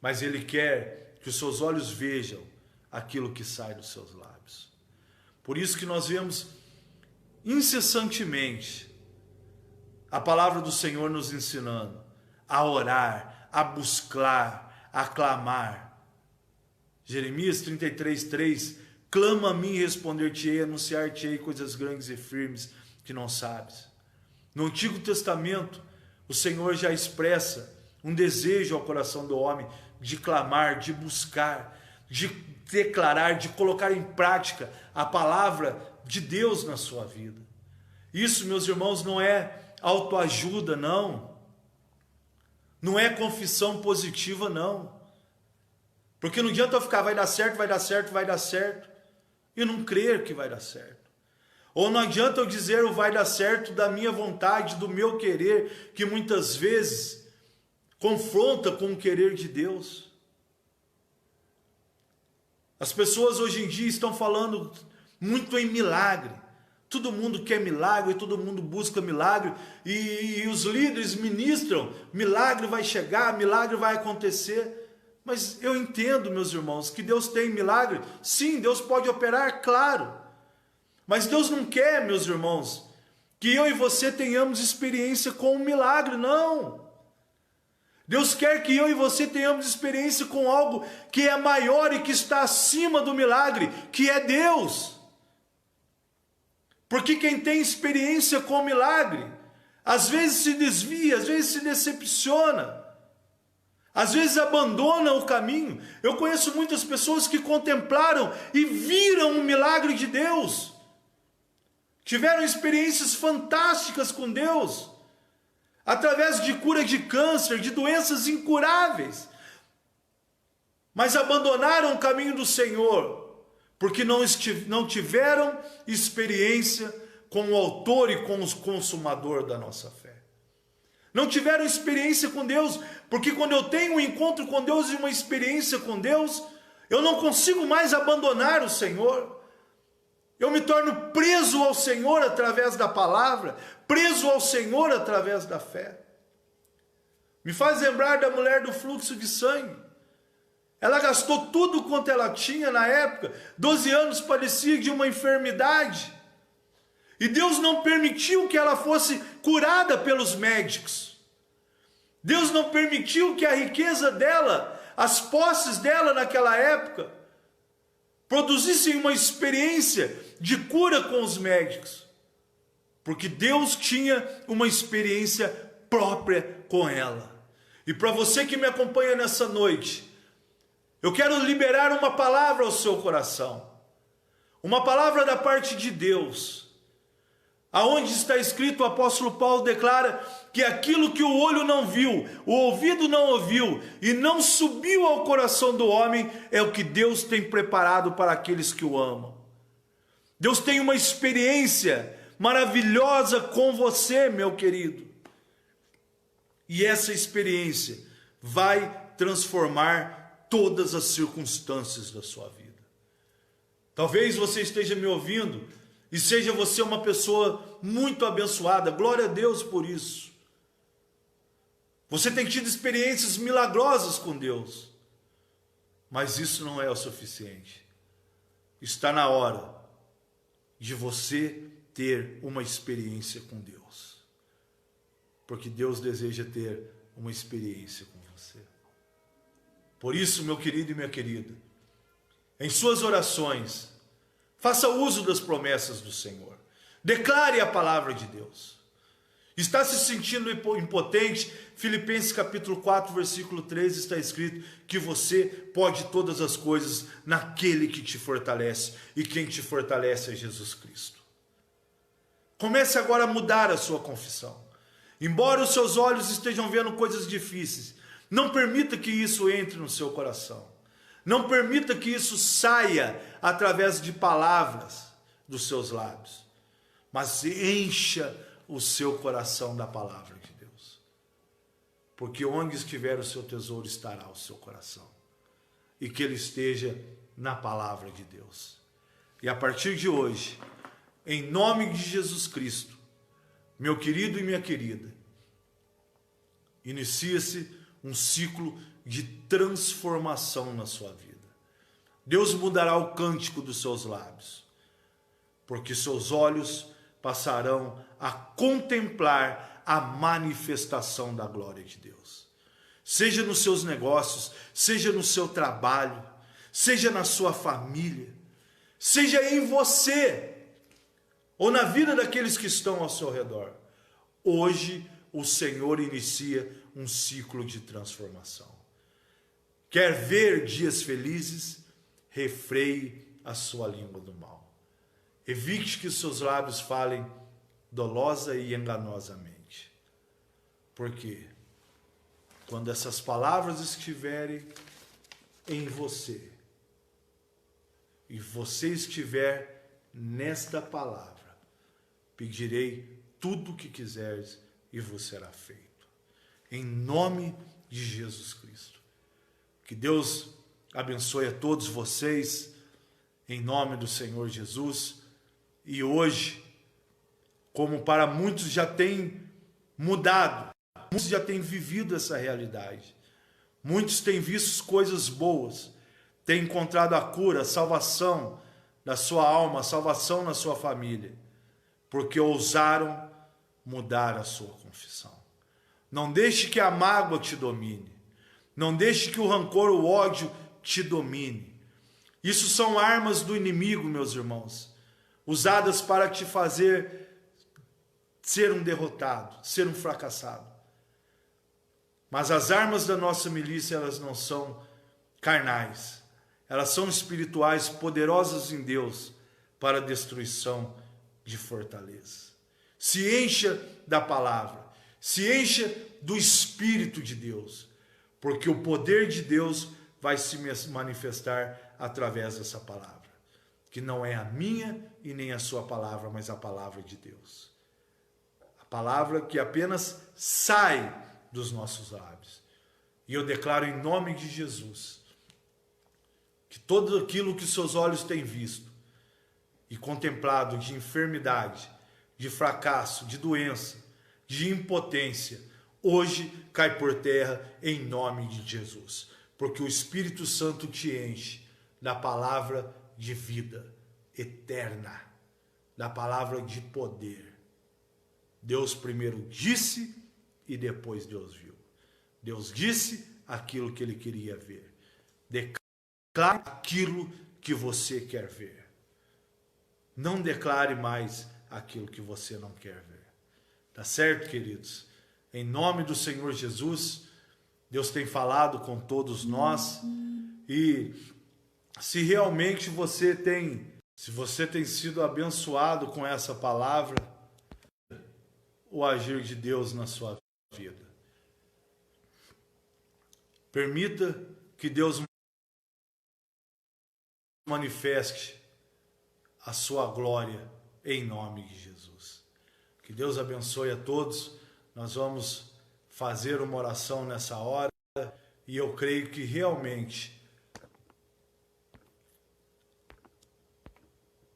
A: Mas Ele quer que os seus olhos vejam aquilo que sai dos seus lábios. Por isso que nós vemos incessantemente a palavra do Senhor nos ensinando a orar, a buscar, a clamar. Jeremias 33:3: clama a mim e responder-te-ei, anunciar-te-ei coisas grandes e firmes que não sabes. No Antigo Testamento, o Senhor já expressa um desejo ao coração do homem de clamar, de buscar, de declarar, de colocar em prática a palavra de Deus na sua vida. Isso, meus irmãos, não é autoajuda, não. Não é confissão positiva, não. Porque não adianta eu ficar, vai dar certo, vai dar certo, vai dar certo, e não crer que vai dar certo. Ou não adianta eu dizer o vai dar certo da minha vontade, do meu querer, que muitas vezes confronta com o querer de Deus. As pessoas hoje em dia estão falando muito em milagre. Todo mundo quer milagre, todo mundo busca milagre, e os líderes ministram, milagre vai chegar, milagre vai acontecer. Mas eu entendo, meus irmãos, que Deus tem milagre. Sim, Deus pode operar, claro. Mas Deus não quer, meus irmãos, que eu e você tenhamos experiência com um milagre, não. Deus quer que eu e você tenhamos experiência com algo que é maior e que está acima do milagre, que é Deus. Porque quem tem experiência com o milagre, às vezes se desvia, às vezes se decepciona, às vezes abandona o caminho. Eu conheço muitas pessoas que contemplaram e viram o milagre de Deus, tiveram experiências fantásticas com Deus, através de cura de câncer, de doenças incuráveis, mas abandonaram o caminho do Senhor, porque não tiveram experiência com o autor e com o consumador da nossa fé. Não tiveram experiência com Deus, porque quando eu tenho um encontro com Deus e uma experiência com Deus, eu não consigo mais abandonar o Senhor. Eu me torno preso ao Senhor através da palavra, preso ao Senhor através da fé. Me faz lembrar da mulher do fluxo de sangue. Ela gastou tudo quanto ela tinha na época, 12 anos padecia de uma enfermidade, e Deus não permitiu que ela fosse curada pelos médicos. Deus não permitiu que a riqueza dela, as posses dela naquela época, produzissem uma experiência de cura com os médicos, porque Deus tinha uma experiência própria com ela. E para você que me acompanha nessa noite, eu quero liberar uma palavra ao seu coração, uma palavra da parte de Deus, aonde está escrito, o apóstolo Paulo declara que aquilo que o olho não viu, o ouvido não ouviu e não subiu ao coração do homem, é o que Deus tem preparado para aqueles que o amam. Deus tem uma experiência maravilhosa com você, meu querido. E essa experiência vai transformar todas as circunstâncias da sua vida. Talvez você esteja me ouvindo e seja você uma pessoa muito abençoada. Glória a Deus por isso. Você tem tido experiências milagrosas com Deus. Mas isso não é o suficiente. Está na hora de você ter uma experiência com Deus. Porque Deus deseja ter uma experiência com você. Por isso, meu querido e minha querida, em suas orações, faça uso das promessas do Senhor. Declare a palavra de Deus. Está se sentindo impotente? Filipenses capítulo 4, versículo 13 está escrito que você pode todas as coisas naquele que te fortalece. E quem te fortalece é Jesus Cristo. Comece agora a mudar a sua confissão. Embora os seus olhos estejam vendo coisas difíceis, não permita que isso entre no seu coração. Não permita que isso saia através de palavras dos seus lábios. Mas encha o seu coração da palavra de Deus. Porque onde estiver o seu tesouro estará o seu coração. E que ele esteja na palavra de Deus. E a partir de hoje, em nome de Jesus Cristo, meu querido e minha querida, inicia-se um ciclo de transformação na sua vida. Deus mudará o cântico dos seus lábios, porque seus olhos passarão a contemplar a manifestação da glória de Deus. Seja nos seus negócios, seja no seu trabalho, seja na sua família, seja em você, ou na vida daqueles que estão ao seu redor. Hoje o Senhor inicia um ciclo de transformação. Quer ver dias felizes? Refreie a sua língua do mal. Evite que seus lábios falem dolosa e enganosamente. Porque quando essas palavras estiverem em você, e você estiver nesta palavra, pedirei tudo o que quiseres e vos será feito. Em nome de Jesus Cristo. Que Deus abençoe a todos vocês, em nome do Senhor Jesus. E hoje, como para muitos já tem mudado, muitos já têm vivido essa realidade, muitos têm visto coisas boas, têm encontrado a cura, a salvação da sua alma, a salvação na sua família, porque ousaram mudar a sua confissão. Não deixe que a mágoa te domine. Não deixe que o rancor, o ódio te domine. Isso são armas do inimigo, meus irmãos, usadas para te fazer ser um derrotado, ser um fracassado. Mas as armas da nossa milícia, elas não são carnais. Elas são espirituais, poderosas em Deus para a destruição de fortaleza. Se encha da palavra, se encha do Espírito de Deus, porque o poder de Deus vai se manifestar através dessa palavra, que não é a minha e nem a sua palavra, mas a palavra de Deus. A palavra que apenas sai dos nossos lábios. E eu declaro em nome de Jesus, que tudo aquilo que seus olhos têm visto e contemplado de enfermidade, de fracasso, de doença, de impotência, hoje cai por terra em nome de Jesus. Porque o Espírito Santo te enche da palavra de vida eterna, da palavra de poder. Deus primeiro disse e depois Deus viu. Deus disse aquilo que ele queria ver. Declare aquilo que você quer ver. Não declare mais aquilo que você não quer ver. Tá certo, queridos? Em nome do Senhor Jesus, Deus tem falado com todos nós. E se realmente você tem sido abençoado com essa palavra, o agir de Deus na sua vida. Permita que Deus manifeste a sua glória em nome de Jesus. Que Deus abençoe a todos. Nós vamos fazer uma oração nessa hora, e eu creio que realmente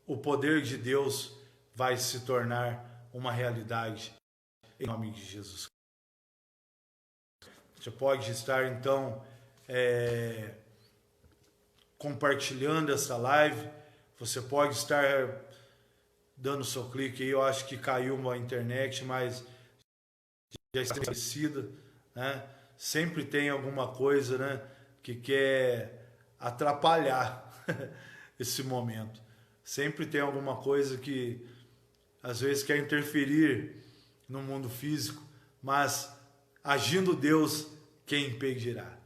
A: o poder de Deus vai se tornar uma realidade em nome de Jesus. Você pode estar então compartilhando essa live, você pode estar dando seu clique aí. Eu acho que caiu a internet, mas já está estabelecida, né? Sempre tem alguma coisa, né, que quer atrapalhar esse momento. Sempre tem alguma coisa que às vezes quer interferir no mundo físico, mas agindo Deus, quem impedirá?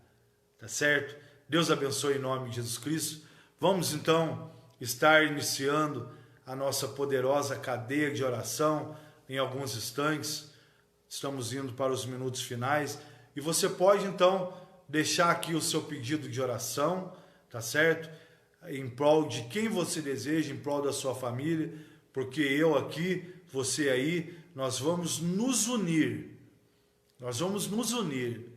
A: Tá certo? Deus abençoe em nome de Jesus Cristo. Vamos então estar iniciando a nossa poderosa cadeia de oração em alguns instantes. Estamos indo para os minutos finais e você pode então deixar aqui o seu pedido de oração, tá certo? Em prol de quem você deseja, em prol da sua família, porque eu aqui, você aí, nós vamos nos unir. Nós vamos nos unir,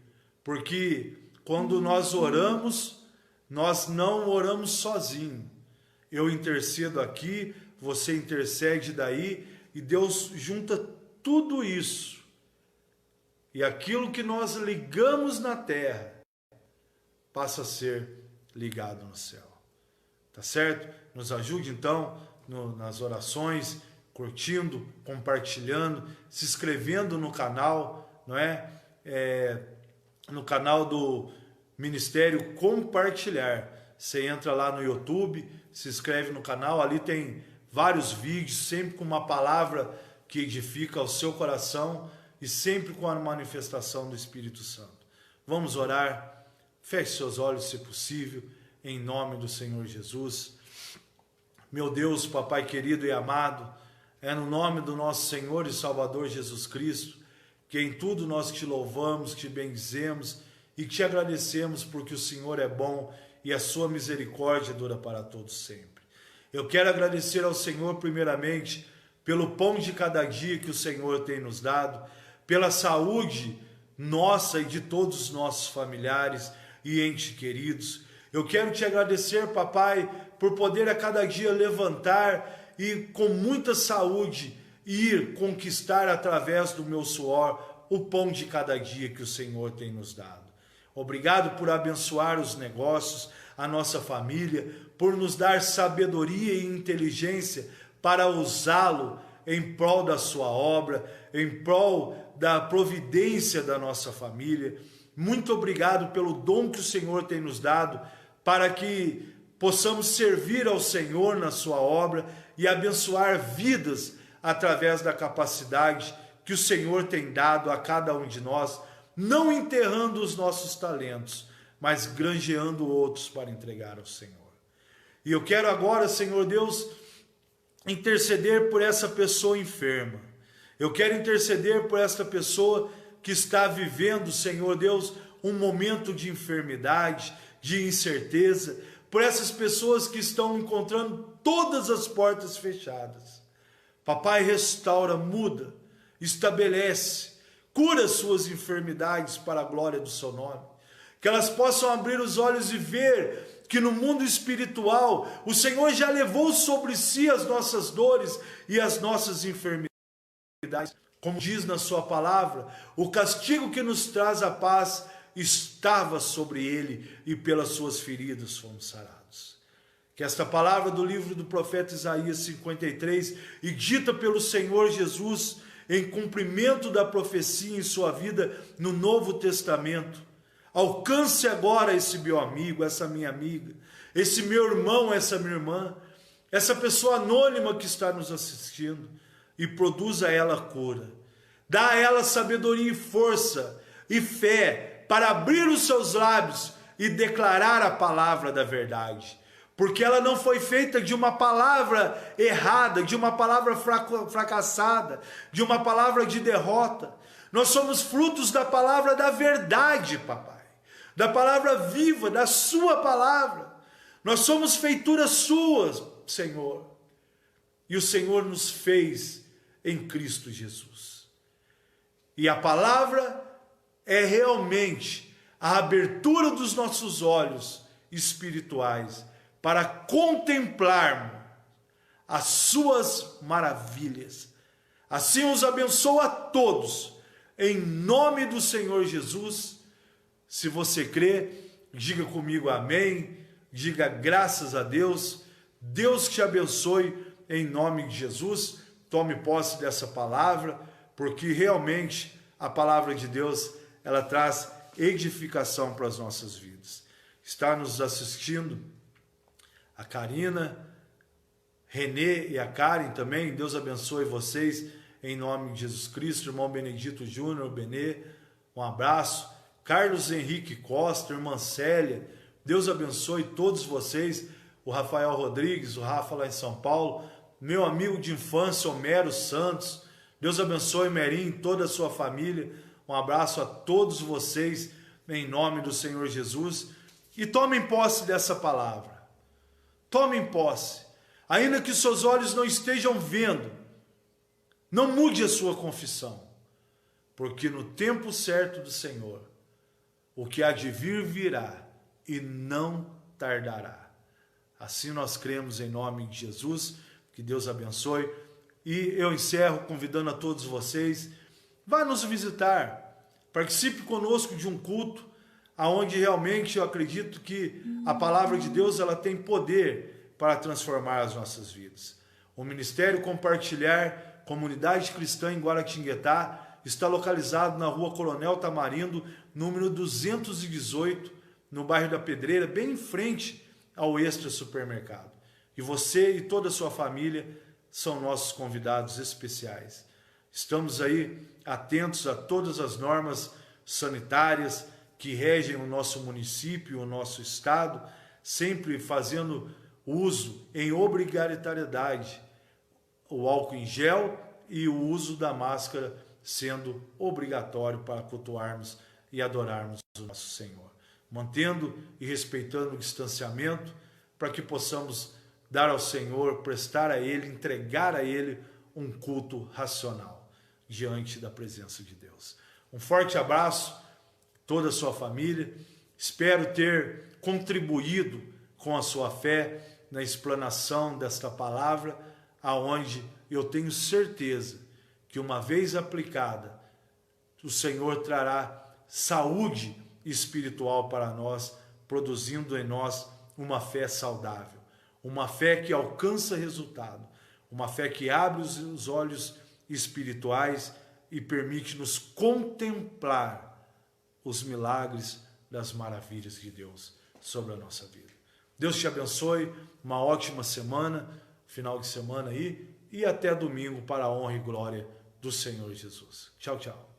A: porque quando nós oramos, nós não oramos sozinho. Eu intercedo aqui, você intercede daí, e Deus junta tudo isso. E aquilo que nós ligamos na terra passa a ser ligado no céu. Tá certo? Nos ajude então nas orações, curtindo, compartilhando, se inscrevendo no canal, não é? No canal do Ministério Compartilhar. Você entra lá no YouTube, se inscreve no canal, ali tem vários vídeos, sempre com uma palavra que edifica o seu coração e sempre com a manifestação do Espírito Santo. Vamos orar, feche seus olhos se possível, em nome do Senhor Jesus. Meu Deus, Papai querido e amado, é no nome do nosso Senhor e Salvador Jesus Cristo, que em tudo nós te louvamos, te bendizemos e te agradecemos porque o Senhor é bom e a sua misericórdia dura para todos sempre. Eu quero agradecer ao Senhor primeiramente pelo pão de cada dia que o Senhor tem nos dado, pela saúde nossa e de todos os nossos familiares e entes queridos. Eu quero te agradecer, Papai, por poder a cada dia levantar e com muita saúde ir conquistar através do meu suor o pão de cada dia que o Senhor tem nos dado. Obrigado por abençoar os negócios, a nossa família, por nos dar sabedoria e inteligência para usá-lo em prol da sua obra, em prol da providência da nossa família. Muito obrigado pelo dom que o Senhor tem nos dado para que possamos servir ao Senhor na sua obra e abençoar vidas através da capacidade que o Senhor tem dado a cada um de nós, não enterrando os nossos talentos, mas granjeando outros para entregar ao Senhor. E eu quero agora, Senhor Deus, interceder por essa pessoa enferma. Eu quero interceder por esta pessoa que está vivendo, Senhor Deus, um momento de enfermidade, de incerteza, por essas pessoas que estão encontrando todas as portas fechadas. Papai, restaura, muda, estabelece, cura suas enfermidades para a glória do seu nome. Que elas possam abrir os olhos e ver que no mundo espiritual o Senhor já levou sobre si as nossas dores e as nossas enfermidades. Como diz na sua palavra, o castigo que nos traz a paz estava sobre ele e pelas suas feridas fomos sarados. Que esta palavra do livro do profeta Isaías 53 e dita pelo Senhor Jesus em cumprimento da profecia em sua vida no Novo Testamento, alcance agora esse meu amigo, essa minha amiga, esse meu irmão, essa minha irmã, essa pessoa anônima que está nos assistindo e produza a ela cura. Dá a ela sabedoria e força e fé para abrir os seus lábios e declarar a palavra da verdade. Porque ela não foi feita de uma palavra errada, de uma palavra fracassada, de uma palavra de derrota. Nós somos frutos da palavra da verdade, papai. Da palavra viva, da sua palavra. Nós somos feituras suas, Senhor. E o Senhor nos fez em Cristo Jesus. E a palavra é realmente a abertura dos nossos olhos espirituais para contemplarmos as suas maravilhas. Assim os abençoo a todos, em nome do Senhor Jesus. Se você crê, diga comigo amém, diga graças a Deus. Deus te abençoe em nome de Jesus. Tome posse dessa palavra, porque realmente a palavra de Deus, ela traz edificação para as nossas vidas. Está nos assistindo a Karina, Renê e a Karen também. Deus abençoe vocês em nome de Jesus Cristo. Irmão Benedito Júnior, Benê, um abraço. Carlos Henrique Costa, irmã Célia, Deus abençoe todos vocês. O Rafael Rodrigues, o Rafa lá em São Paulo, meu amigo de infância, Homero Santos, Deus abençoe Merim e toda a sua família. Um abraço a todos vocês em nome do Senhor Jesus. E tomem posse dessa palavra. Tomem posse. Ainda que seus olhos não estejam vendo, não mude a sua confissão, porque no tempo certo do Senhor, o que há de vir virá e não tardará. Assim nós cremos em nome de Jesus, que Deus abençoe. E eu encerro convidando a todos vocês, vá nos visitar, participe conosco de um culto, onde realmente eu acredito que a palavra de Deus ela tem poder para transformar as nossas vidas. O Ministério Compartilhar Comunidade Cristã em Guaratinguetá está localizado na rua Coronel Tamarindo, número 218, no bairro da Pedreira, bem em frente ao Extra Supermercado. E você e toda a sua família são nossos convidados especiais. Estamos aí atentos a todas as normas sanitárias que regem o nosso município, o nosso estado, sempre fazendo uso em obrigatoriedade, o álcool em gel e o uso da máscara sendo obrigatório para cultuarmos e adorarmos o nosso Senhor. Mantendo e respeitando o distanciamento para que possamos dar ao Senhor, prestar a Ele, entregar a Ele um culto racional diante da presença de Deus. Um forte abraço a toda a sua família. Espero ter contribuído com a sua fé na explanação desta palavra, aonde eu tenho certeza que uma vez aplicada, o Senhor trará saúde espiritual para nós, produzindo em nós uma fé saudável, uma fé que alcança resultado, uma fé que abre os olhos espirituais e permite-nos contemplar os milagres das maravilhas de Deus sobre a nossa vida. Deus te abençoe, uma ótima semana, final de semana aí, e até domingo para a honra e glória do Senhor Jesus. Tchau, tchau.